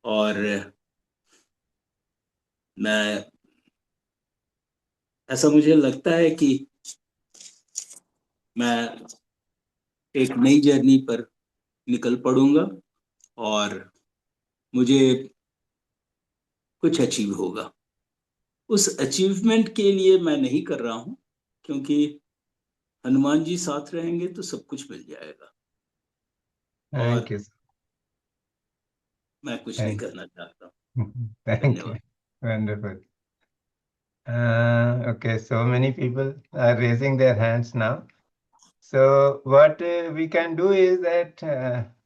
और मैं, ऐसा मुझे लगता है कि मैं एक नई जर्नी पर निकल पड़ूंगा और मुझे कुछ अचीव होगा. उस अचीवमेंट के लिए मैं नहीं कर रहा हूं, क्योंकि हनुमान जी साथ रहेंगे तो सब कुछ मिल जाएगा. Thank और you. मैं कुछ नहीं Thank, करना चाहता. thank you. धन्यवाद. Wonderful. Okay, so many people are raising their hands now. So what we can do is that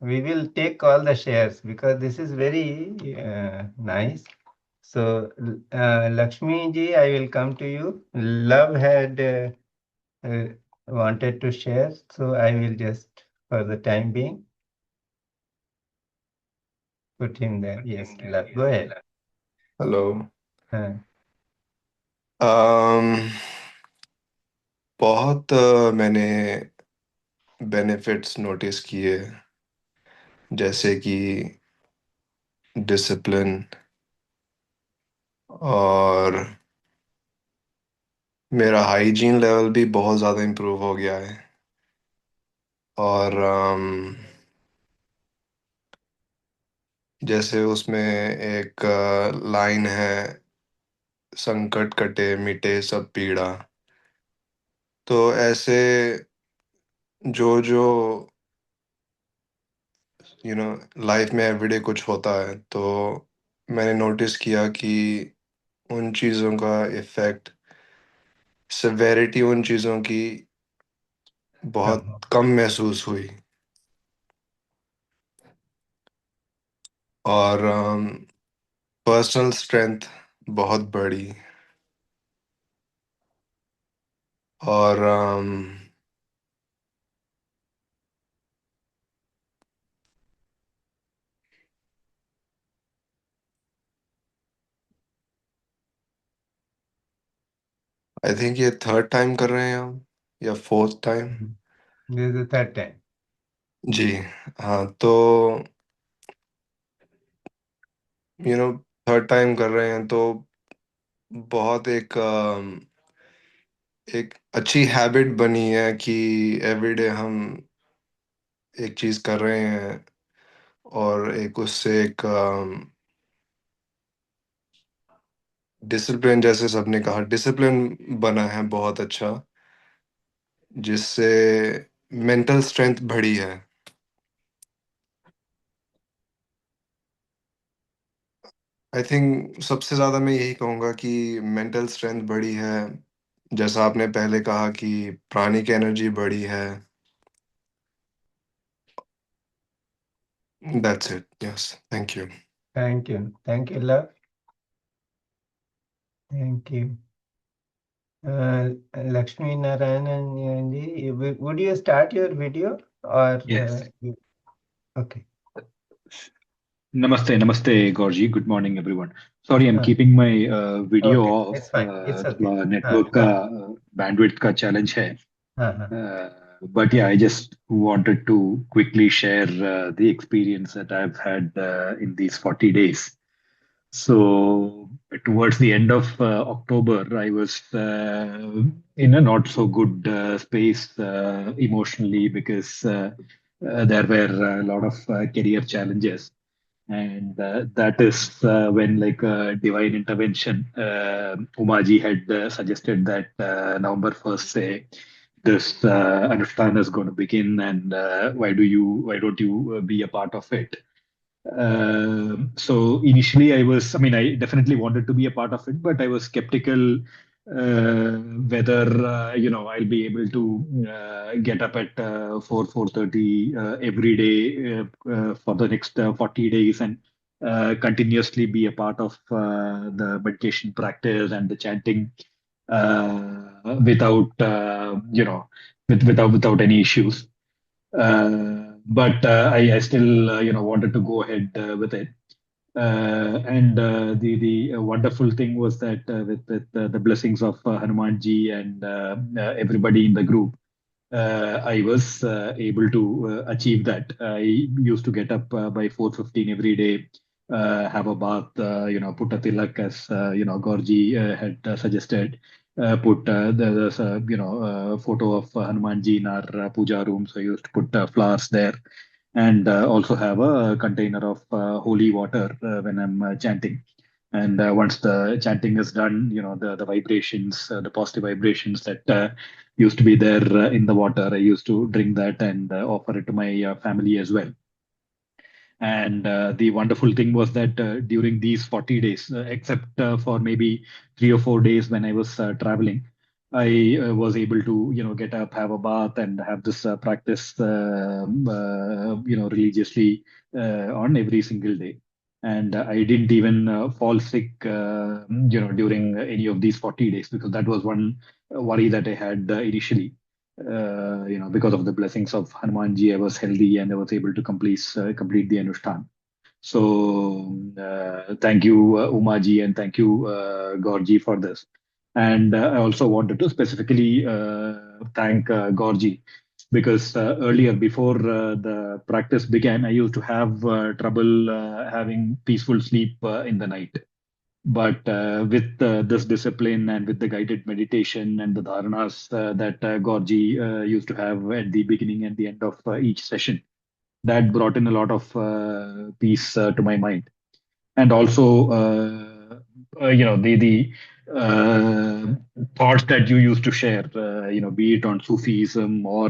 we will take all the shares because this is very nice. So Lakshmi ji, I will come to you. Love had wanted to share, so I will just, for the time being, put him there. Yes, love. Go ahead. Hello. हाँ. बहुत मैंने benefits notice किए, जैसे कि discipline, और मेरा hygiene level भी बहुत ज़्यादा इम्प्रूव हो गया है. और जैसे उसमें एक लाइन है, संकट कटे मिटे सब पीड़ा. तो ऐसे जो जो लाइफ में एवरीडे कुछ होता है, तो मैंने नोटिस किया कि उन चीज़ों का इफ़ेक्ट, सिवेरिटी उन चीज़ों की बहुत कम महसूस हुई. और पर्सनल स्ट्रेंथ बहुत बढ़ी। और आई थिंक ये थर्ड टाइम कर रहे हैं हम या fourth time. This is the third time. जी हाँ, तो थर्ड टाइम कर रहे हैं तो बहुत एक अच्छी हैबिट बनी है कि एवरीडे हम एक चीज कर रहे हैं और एक उससे एक डिसिप्लिन, जैसे सबने कहा, डिसिप्लिन बना है बहुत अच्छा, जिससे मेंटल स्ट्रेंथ बढ़ी है। आई थिंक सबसे ज़्यादा मैं यही कहूँगा कि मेंटल स्ट्रेंथ बढ़ी है। जैसा आपने पहले कहा कि प्राणिक एनर्जी बढ़ी है। That's it. Yes, thank you. Thank you. Thank you, love. Thank you. Lakshmi Narayanan ji, would you start your video or Yes. okay. Namaste, namaste, Gaurji. Good morning, everyone. Sorry, I'm हाँ, keeping my video okay, off. it's fine. It's okay. थोड़ा हाँ, network का bandwidth का challenge है. हाँ, हाँ. But yeah, I just wanted to quickly share the experience that I've had in these 40 days. So towards the end of October, I was in a not so good space emotionally because there were a lot of career challenges, and that is when like divine intervention. Umaji had suggested that November 1st, say this Anushthan is going to begin, and why don't you be a part of it? So initially, I mean, I definitely wanted to be a part of it, but I was skeptical whether I'll be able to get up at 4:30 every day for the next 40 days and continuously be a part of the meditation practice and the chanting without without any issues. But I still wanted to go ahead with it. And the wonderful thing was that with the blessings of Hanumanji and everybody in the group, I was able to achieve that. I used to get up by 4:15 every day, have a bath, put a tilak as Gorji had suggested, put there's a photo of Hanumanji in our puja room, so I used to put flowers there, and also have a container of holy water when I'm chanting. And once the chanting is done, the vibrations, the positive vibrations that used to be there in the water, I used to drink that and offer it to my family as well. And the wonderful thing was that during these 40 days, except for maybe 3 or 4 days when I was traveling, I was able to, get up, have a bath, and have this practice, religiously on every single day. And I didn't even fall sick, during any of these 40 days, because that was one worry that I had initially. Because of the blessings of Hanumanji, I was healthy and I was able to complete the Anushthan. So thank you, Umaji, and thank you, Gaurji, for this. And I also wanted to specifically thank Gaurji because earlier, before the practice began, I used to have trouble having peaceful sleep in the night. But with this discipline and with the guided meditation and the dharanas that Gaurji used to have at the beginning and the end of each session, that brought in a lot of peace to my mind. And also, the thoughts that you used to share, be it on Sufism or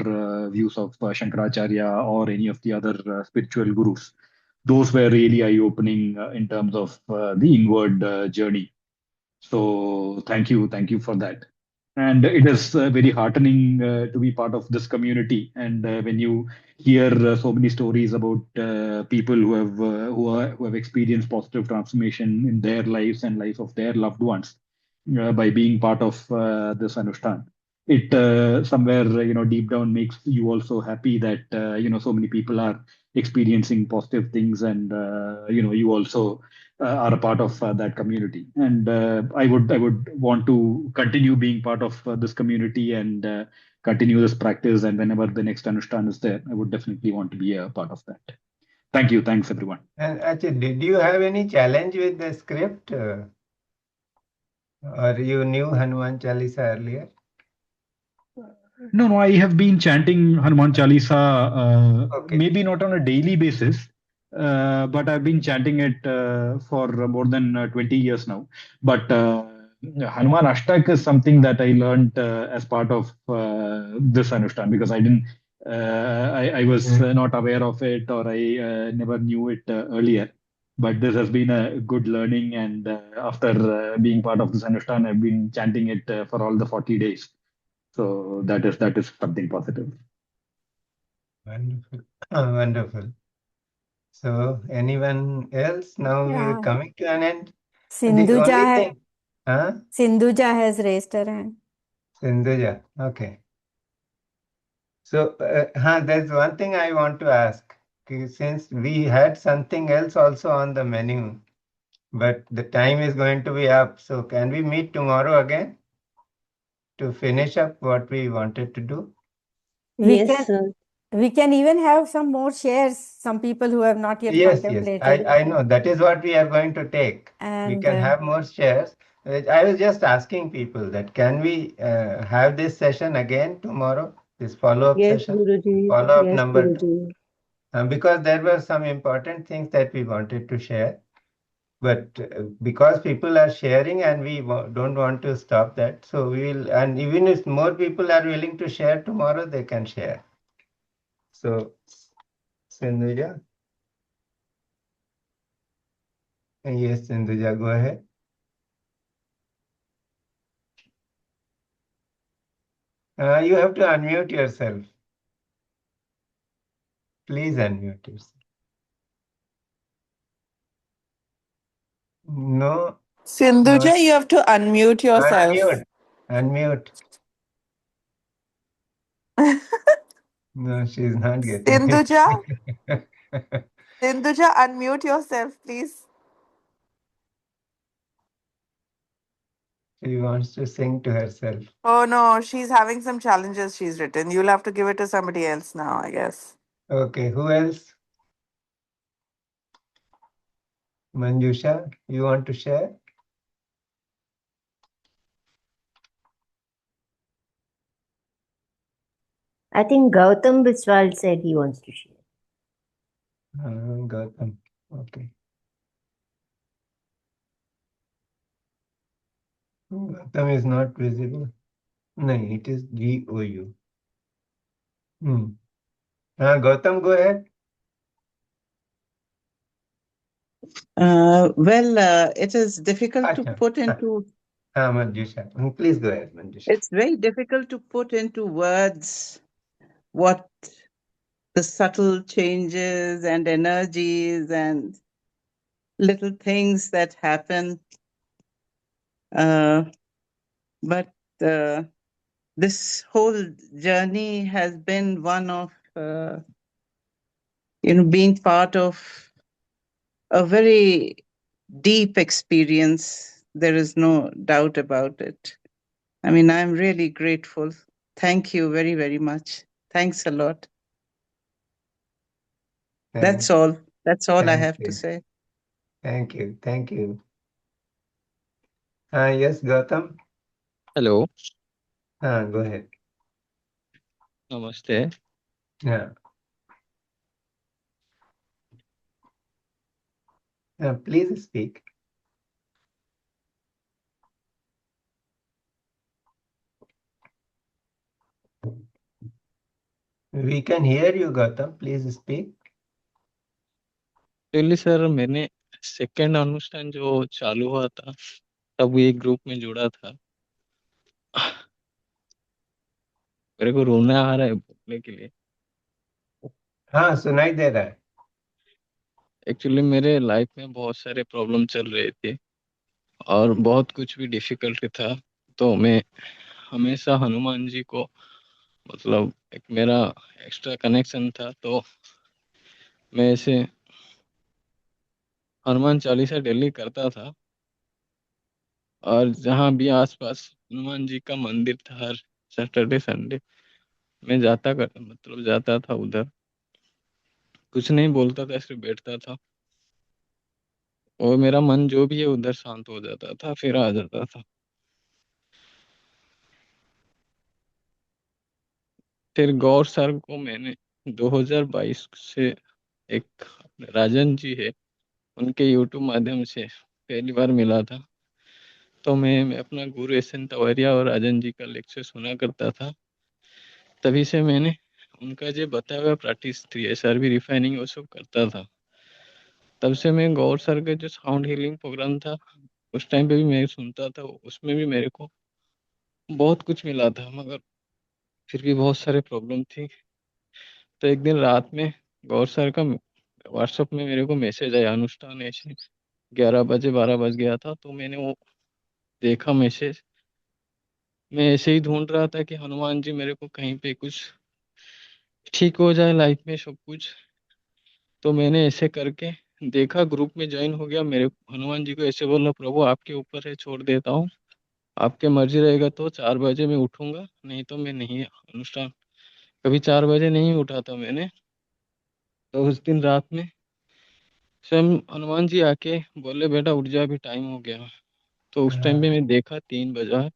views of Shankaracharya or any of the other spiritual gurus, those were really eye-opening in terms of the inward journey. So thank you for that. and it is very heartening to be part of this community. And when you hear so many stories about people who have experienced positive transformation in their lives and life of their loved ones by being part of this Anushthan, it somewhere deep down makes you also happy that so many people are experiencing positive things, and you also are a part of that community. And I would want to continue being part of this community and continue this practice. And whenever the next Anushthan is there, I would definitely want to be a part of that. Thank you. Thanks, everyone. And actually, did you have any challenge with the script, or you knew Hanuman Chalisa earlier? No, I have been chanting Hanuman Chalisa, Okay. maybe not on a daily basis, but I've been chanting it for more than 20 years now. But Hanumanashtak is something that I learned as part of this Anushthan, because I didn't, I was not aware of it, or I never knew it earlier. But this has been a good learning, and after being part of this Anushthan, I've been chanting it for all the 40 days. So that is something positive. Wonderful. Wonderful. So, anyone else? Now we are Yeah. coming to an end. The Sindhuja, only thing, huh? Sindhuja has raised her hand. Sindhuja, okay. So, there's one thing I want to ask. Since we had something else also on the menu, but the time is going to be up. So, can we meet tomorrow again to finish up what we wanted to do? We Yes, can sir. we can even have some more shares. Some people who have not yet Yes, contemplated. I know. That is what we are going to take. We And can have more shares. I was just asking people that can we have this session again tomorrow, this follow-up Yes, session, Guruji. follow-up Yes, number 2, Guruji. because there were some important things that we wanted to share. But because people are sharing and we don't want to stop that, so we will, and even if more people are willing to share tomorrow, they can share. So, Sindhuja? Yes, Sindhuja, go ahead. You have to unmute yourself. Please unmute yourself. No, Sindhuja, not you have to unmute yourself. unmute. No, she's not getting it. Sindhuja, Sindhuja, unmute yourself, please. She wants to sing to herself. Oh no, she's having some challenges she's written. You'll have to give it to somebody else now, I guess. Okay, who else? Manjusha, you want to share? I think Gautam Biswal said he wants to share. Gautam. Okay. Gautam is not visible. No, it is GOU. Gautam, go ahead. It is difficult to Acha. put into. Manjusha. Please go ahead, Manjusha. It's very difficult to put into words what the subtle changes and energies and little things that happen. But this whole journey has been one of, being part of a very deep experience. There is no doubt about it. I mean, I'm really grateful. Thank you very, very much. Thanks a lot. That's all. That's all I Thank have to you. say. Thank you. Thank you. Yes, Gautam. Hello, Go ahead. namaste. Yeah. Please speak. We can hear you, Gautam. Please speak. Actually sir मैंने second अनुष्ठान जो चालू हुआ था तब ये group में जुड़ा था मेरे को रोना आ रहा है बोलने के लिए। हाँ, सुनाई दे रहा है। एक्चुअली मेरे लाइफ में बहुत सारे प्रॉब्लम चल रहे थे और बहुत कुछ भी डिफिकल्ट था। तो मैं हमेशा हनुमान जी को, मतलब एक मेरा एक्स्ट्रा कनेक्शन था, तो मैं ऐसे हनुमान चालीसा डेली करता था। और जहाँ भी आसपास हनुमान जी का मंदिर था, हर सैटरडे संडे मैं जाता था उधर। कुछ नहीं बोलता था, सिर्फ बैठता था और मेरा मन जो भी है उधर शांत हो जाता था, फिर आ जाता था। फिर गौर सर को मैंने 2022 से, एक राजन जी है, उनके यूट्यूब माध्यम से पहली बार मिला था। तो मैं अपना गुरु एस.एन. तवरिया और राजन जी का लेक्चर सुना करता था। तभी से मैंने उनका जो बताया हुआ प्रैक्टिस थी, एसआर भी रिफाइनिंग वो सब करता था। तब से मैं गौर सर का जो साउंड हीलिंग प्रोग्राम था, उस टाइम पे भी मैं सुनता था। उसमें भी मेरे को बहुत कुछ मिला था, मगर फिर भी बहुत सारे प्रॉब्लम थी। तो एक दिन रात में गौर सर का व्हाट्सएप में मेरे को मैसेज आया, अनुष्ठान ऐसे 11 बजे 12 बज गया था, तो मैंने वो देखा मैसेज। मैं ऐसे ही ढूंढ रहा था कि हनुमान जी मेरे को कहीं पे कुछ ठीक हो जाए लाइफ में सब कुछ। तो मैंने ऐसे करके देखा, ग्रुप में ज्वाइन हो गया। मेरे हनुमान जी को ऐसे बोला, प्रभु आपके ऊपर है, छोड़ देता हूँ, आपके मर्जी रहेगा तो 4 बजे मैं उठूंगा, नहीं तो मैं नहीं। अनुष्ठान कभी 4 बजे नहीं उठा था मैंने। तो उस दिन रात में स्वयं हनुमान जी आके बोले, बेटा उठ जा, अभी टाइम हो गया। तो उस टाइम पे मैं देखा 3 बजा है।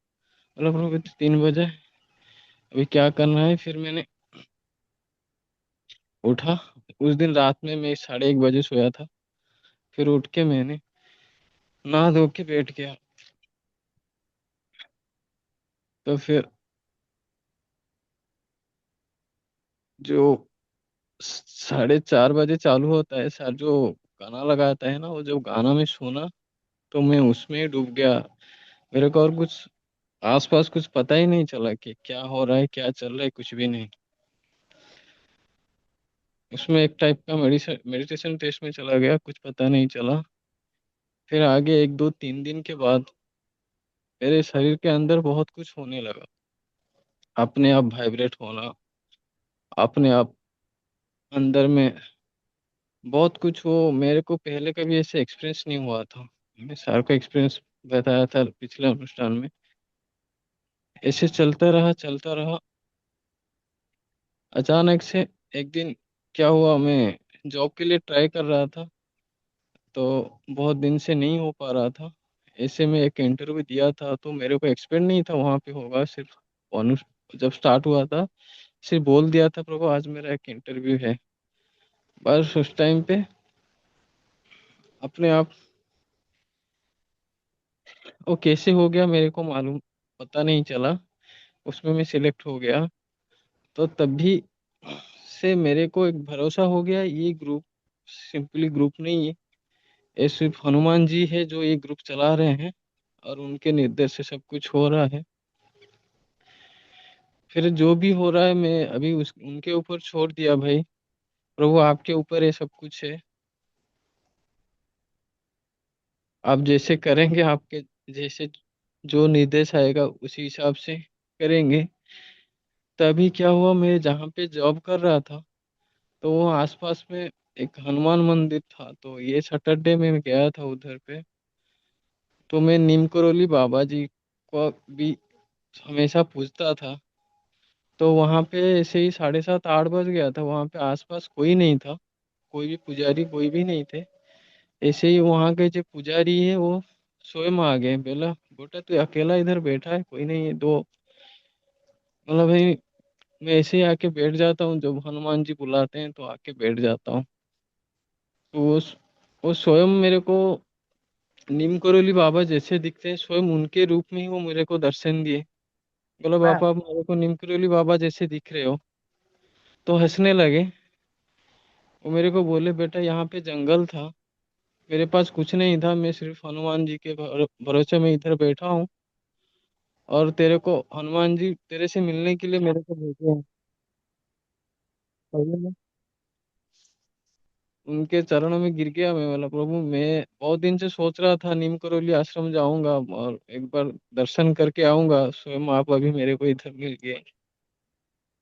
बोला प्रभु 3 बजे, अभी क्या करना है। फिर मैंने उठा। उस दिन रात में मैं 1:30 बजे सोया था। फिर उठ के मैंने नहा धो के बैठ गया। तो फिर जो 4:30 बजे चालू होता है सर, जो गाना लगाता है ना, वो जब गाना में सुना तो मैं उसमें ही डूब गया। मेरे को और कुछ आसपास कुछ पता ही नहीं चला कि क्या हो रहा है, क्या चल रहा है, कुछ भी नहीं। उसमें एक टाइप का मेडिटेशन टेस्ट में चला गया, कुछ पता नहीं चला। फिर आगे 1 2 3 दिन के बाद मेरे शरीर के अंदर बहुत कुछ होने लगा, अपने आप वाइब्रेट होना, अपने आप अंदर में बहुत कुछ। वो मेरे को पहले कभी ऐसे एक्सपीरियंस नहीं हुआ था। मैंने सर का एक्सपीरियंस बताया था पिछले अनुष्ठान में। ऐसे चलता रहा चलता रहा। अचानक से एक दिन क्या हुआ, मैं जॉब के लिए ट्राई कर रहा था, तो बहुत दिन से नहीं हो पा रहा था। ऐसे में एक इंटरव्यू दिया था, तो मेरे को एक्सपेक्ट नहीं था वहाँ पे होगा। सिर्फ जब स्टार्ट हुआ था, सिर्फ बोल दिया था, प्रभु आज मेरा एक इंटरव्यू है। बस उस टाइम पे अपने आप वो कैसे हो गया मेरे को मालूम, पता नहीं चला। उसमें मैं सिलेक्ट हो गया। तो तभी से मेरे को एक भरोसा हो गया, ये ग्रुप सिंपली ग्रुप नहीं है, ये सिर्फ हनुमान जी है जो ये ग्रुप चला रहे हैं, और उनके निर्देश से सब कुछ हो रहा है। फिर जो भी हो रहा है मैं अभी उनके ऊपर छोड़ दिया भाई। प्रभु आपके ऊपर ये सब कुछ है, आप जैसे करेंगे, आपके जैसे जो निर्देश आएगा उसी हिसाब से करेंगे। तभी क्या हुआ, मैं जहाँ पे जॉब कर रहा था, तो वो आसपास में एक हनुमान मंदिर था। तो ये सैटरडे में मैं गया था उधर पे। तो मैं नीम करोली बाबा जी को भी हमेशा पूजता था। तो वहाँ पे ऐसे ही 7:30 8 बज गया था, वहाँ पे आसपास कोई नहीं था, कोई भी पुजारी कोई भी नहीं थे। ऐसे ही वहाँ के जो पुजारी है वो स्वयं आ गए, बोला बेटा तू अकेला इधर बैठा है, कोई नहीं है। दो मतलब भाई, मैं ऐसे ही आके बैठ जाता हूँ, जब हनुमान जी बुलाते हैं तो आके बैठ जाता हूँ। तो वो स्वयं मेरे को नीम करोली बाबा जैसे दिखते हैं, स्वयं उनके रूप में ही वो मेरे को दर्शन दिए। बोला Wow. बापा आप मेरे को नीम करोली बाबा जैसे दिख रहे हो। तो हंसने लगे। वो मेरे को बोले बेटा यहाँ पे जंगल था, मेरे पास कुछ नहीं था, मैं सिर्फ हनुमान जी के भरोसे में इधर बैठा हूँ, और तेरे को हनुमान जी तेरे से मिलने के लिए मेरे को भेजे हैं। पहले मैं उनके चरणों में गिर गया। मैं बोला प्रभु मैं बहुत दिन से सोच रहा था नीम करोली आश्रम जाऊंगा और एक बार दर्शन करके आऊंगा, स्वयं आप अभी मेरे को इधर मिल गए।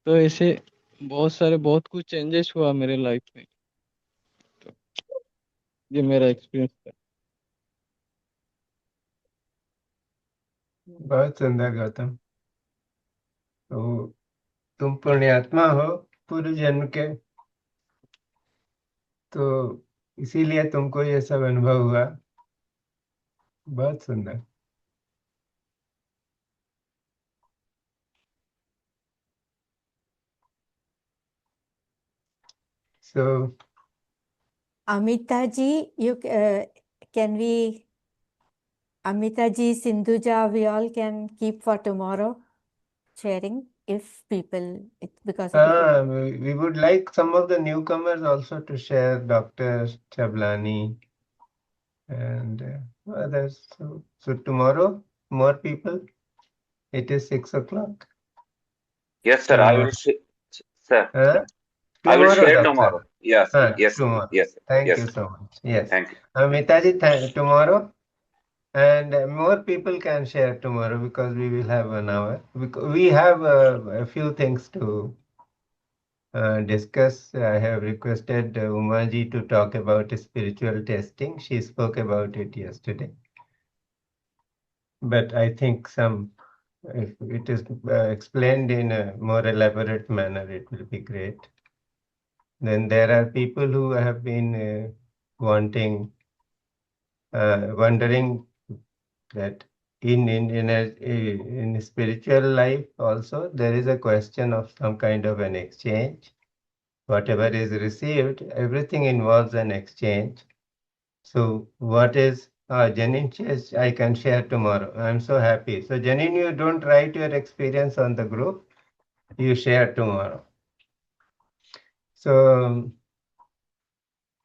तो ऐसे बहुत सारे बहुत कुछ चेंजेस हुआ मेरे लाइफ में। तो ये मेरा एक्सपीरियंस था। बहुत सुंदर गौतम। तो तुम पुण्यात्मा हो पूर्व जन्म के, तो इसीलिए तुमको ये सब अनुभव हुआ। बहुत सुंदर। So Amita ji, can we, Amita ji, Sindhuja, we all can keep for tomorrow sharing if people, because it is. we would like some of the newcomers also to share, Dr. Chablani and others. So tomorrow, more people. It is 6 o'clock. Yes, sir. I will, sir. Huh? I will Tomorrow, share doctor. tomorrow. Yes, yes, Tomorrow. yes, Thank yes, you sir. so much. Yes. Thank you. Mitaji, tomorrow. And more people can share tomorrow because we will have 1 hour. We have a few things to discuss. I have requested Umaji to talk about spiritual testing. She spoke about it yesterday. But I think if it is explained in a more elaborate manner, it will be great. Then there are people who have been wondering that in spiritual life also there is a question of some kind of an exchange. Whatever is received, everything involves an exchange. So what is Janin says I can share tomorrow. I'm so happy. So Janin, you don't write your experience on the group, you share tomorrow. So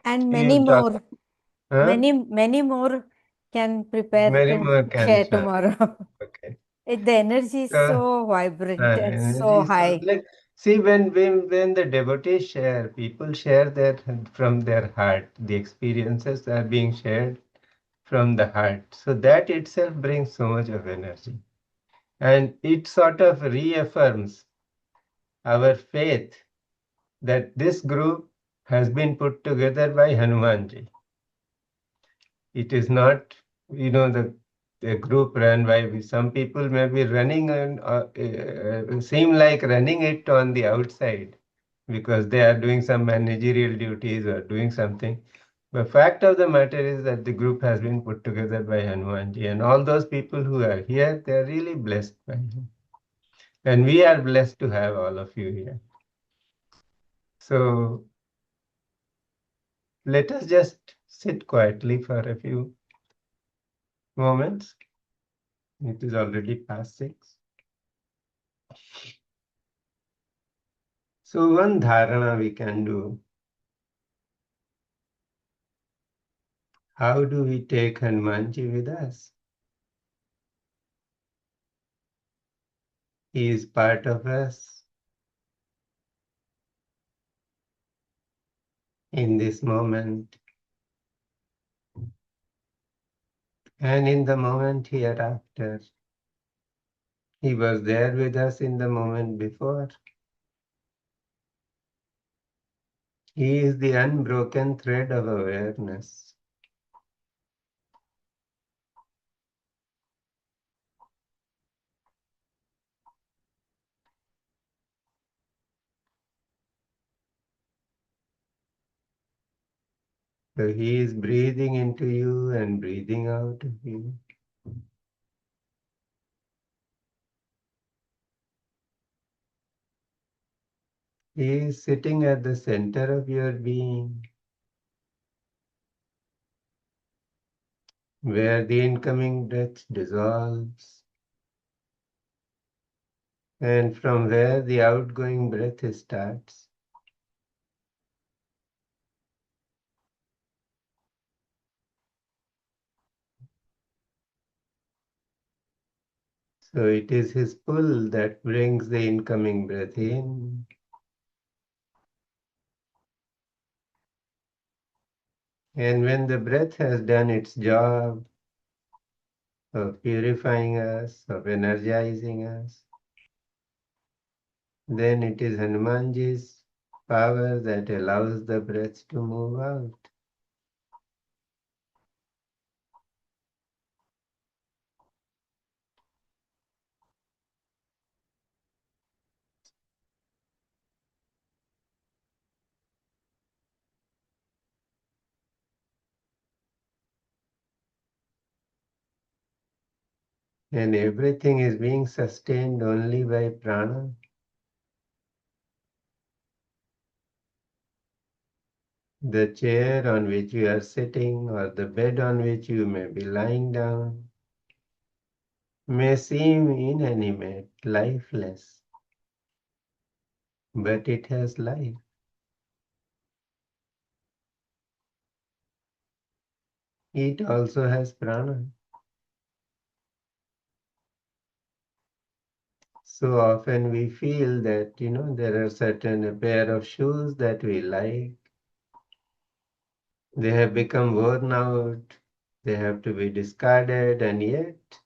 And we many will talk. more, Huh? many more can prepare Many to more can share share. tomorrow. Okay. The energy is So so vibrant and so energy. So high. like see when the devotees share, people share that from their heart. The experiences are being shared from the heart. So that itself brings so much of energy. And it sort of reaffirms our faith that this group has been put together by Hanumanji. It is not, the group run by some people may be running and seem like running it on the outside because they are doing some managerial duties or doing something. The fact of the matter is that the group has been put together by Hanumanji, and all those people who are here, they are really blessed by him. And we are blessed to have all of you here. So let us just sit quietly for a few moments. It is already past 6. So one dharana we can do. How do we take Hanumanji with us? He is part of us in this moment and in the moment hereafter. He was there with us in the moment before. He is the unbroken thread of awareness. So he is breathing into you and breathing out of you. He is sitting at the center of your being, where the incoming breath dissolves, and from where the outgoing breath starts. So it is his pull that brings the incoming breath in. And when the breath has done its job of purifying us, of energizing us, then it is Hanumanji's power that allows the breath to move out. And everything is being sustained only by prana. The chair on which you are sitting or the bed on which you may be lying down may seem inanimate, lifeless, but it has life. It also has prana. So often we feel that, there are certain a pair of shoes that we like. They have become worn out. They have to be discarded, and yet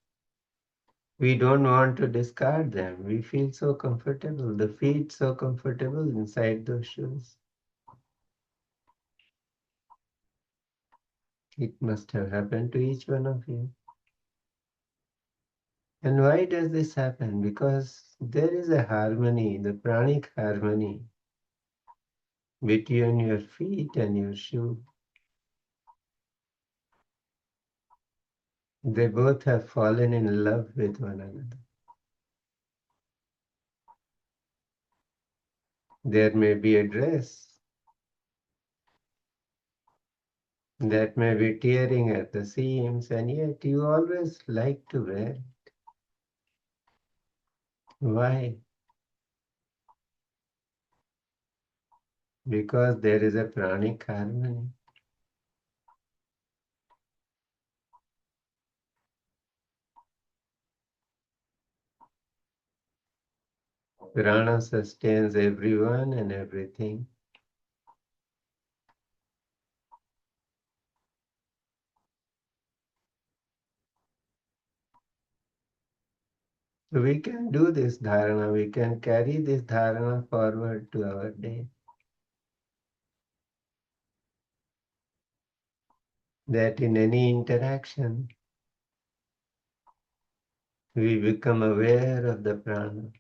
we don't want to discard them. We feel so comfortable. The feet so comfortable inside those shoes. It must have happened to each one of you. And why does this happen? Because there is a harmony, the pranic harmony between your feet and your shoe. They both have fallen in love with one another. There may be a dress that may be tearing at the seams, and yet you always like to wear it. Why? Because there is a pranic harmony. Prana sustains everyone and everything. So we can do this dharana, we can carry this dharana forward to our day. That in any interaction, we become aware of the prana.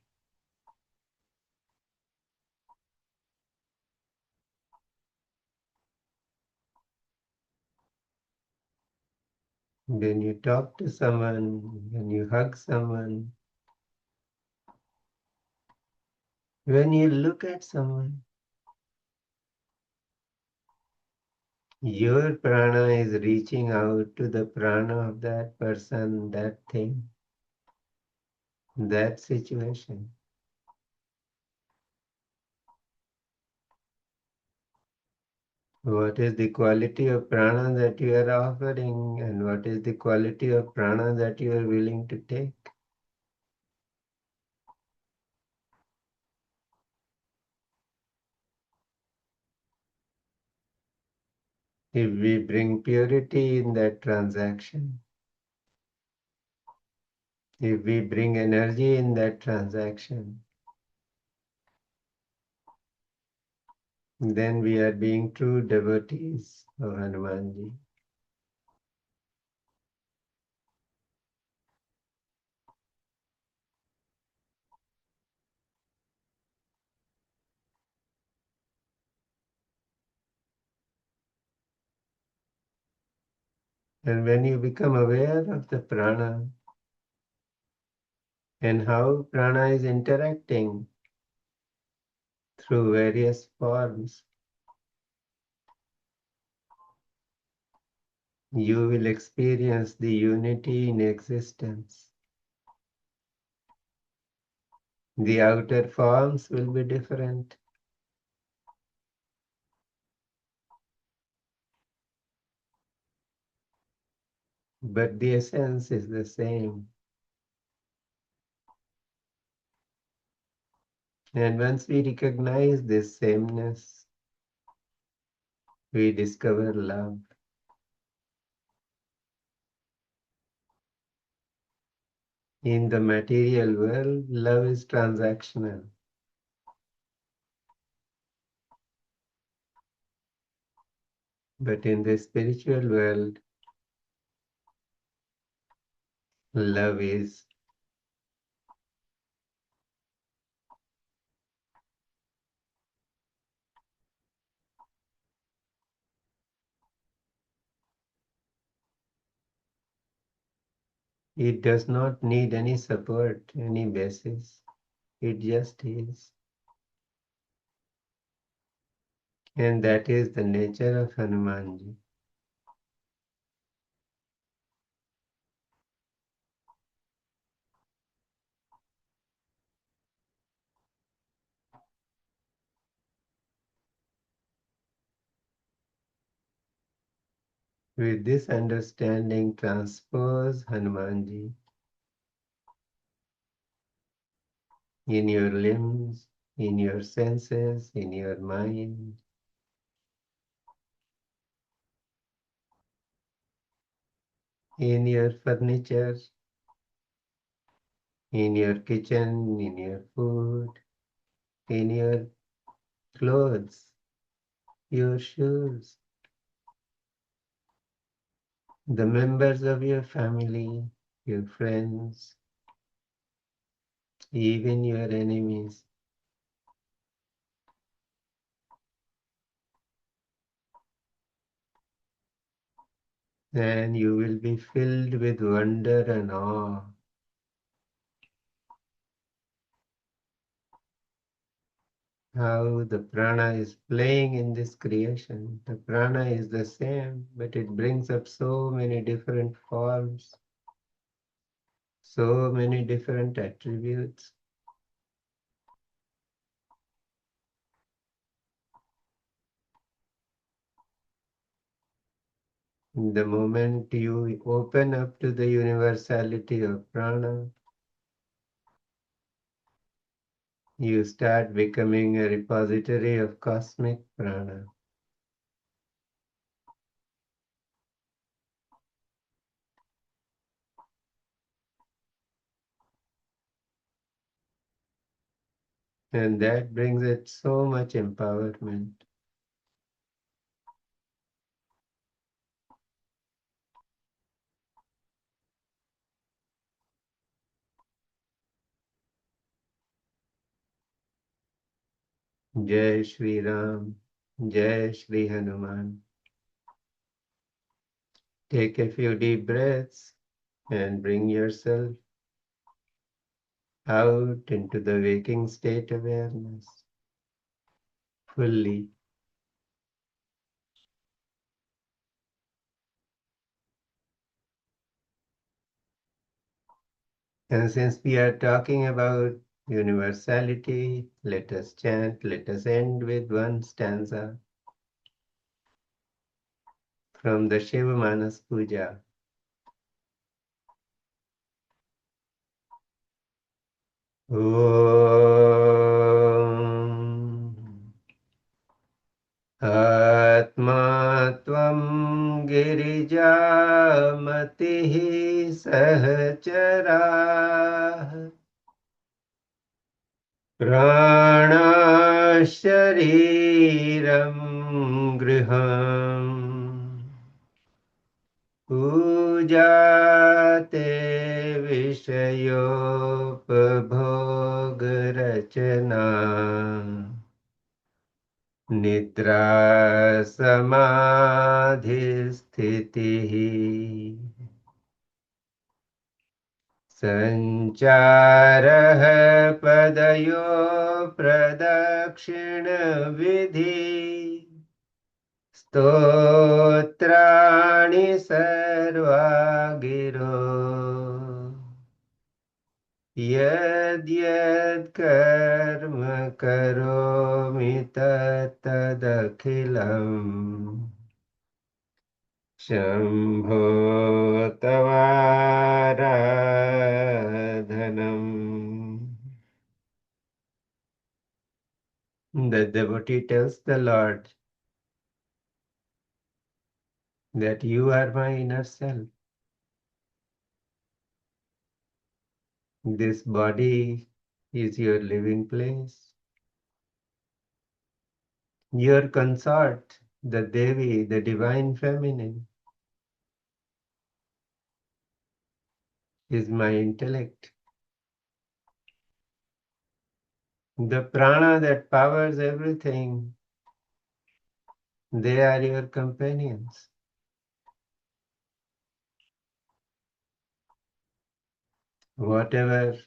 When you talk to someone, when you hug someone, when you look at someone, your prana is reaching out to the prana of that person, that thing, that situation. What is the quality of prana that you are offering, and what is the quality of prana that you are willing to take? If we bring purity in that transaction, if we bring energy in that transaction, then we are being true devotees of Hanumanji. And when you become aware of the prana and how prana is interacting through various forms, you will experience the unity in existence. The outer forms will be different, but the essence is the same. And once we recognize this sameness, we discover love. In the material world, love is transactional. But in the spiritual world, love is it does not need any support, any basis. It just is. And that is the nature of Hanumanji. With this understanding, transpose Hanumanji in your limbs, in your senses, in your mind, in your furniture, in your kitchen, in your food, in your clothes, your shoes, the members of your family, your friends, even your enemies. And you will be filled with wonder and awe. How the prana is playing in this creation. The prana is the same, but it brings up so many different forms, so many different attributes. The moment you open up to the universality of prana, you start becoming a repository of cosmic prana. And that brings it so much empowerment. Jai Shri Ram, Jai Shri Hanuman. Take a few deep breaths and bring yourself out into the waking state awareness fully. And since we are talking about universality, let us chant, let us end with one stanza from the Shiva Manas Puja. Om Atma Tvam Girijamatihi Sahachara Pranashariram Griham Pujate Vishayopabhogarachana Nidra Samadhi Sthitihi Sanchara Padayo Pradakshina Vidhi Stotrani Sarva Giro Yad Yad Karma Karomi Tat Tadakhilam Shambho Tavaradhanam The devotee tells the Lord that you are my inner self. This body is your living place. Your consort, the Devi, the divine feminine, is my intellect. The prana that powers everything, they are your companions. Whatever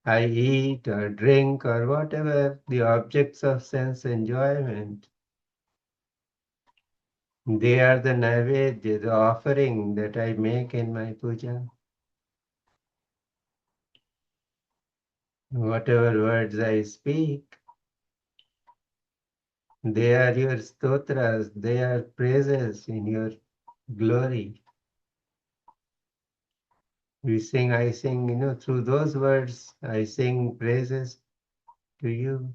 I eat or drink or whatever the objects of sense enjoyment, they are the naivedya, the offering that I make in my puja. Whatever words I speak, they are your stotras, they are praises in your glory. We sing, I sing, through those words, I sing praises to you.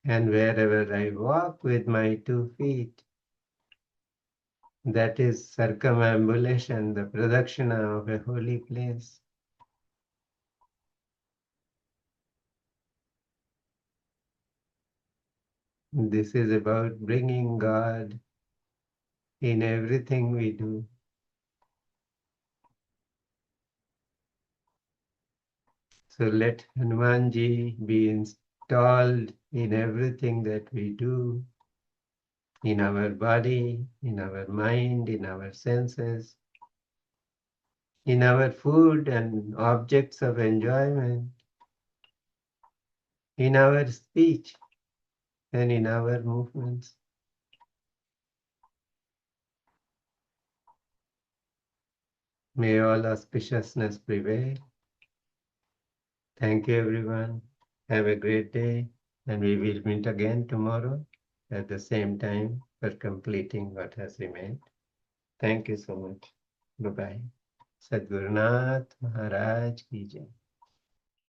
And wherever I walk with my 2 feet, that is circumambulation, the pradakshina of a holy place. This is about bringing God in everything we do. So let Hanumanji be installed in everything that we do, in our body, in our mind, in our senses, in our food and objects of enjoyment, in our speech and in our movements. May all auspiciousness prevail. Thank you, everyone. Have a great day, and we will meet again tomorrow at the same time for completing what has remained. Thank you so much. Bye-bye. Sadgurunath Maharaj Ki Jai.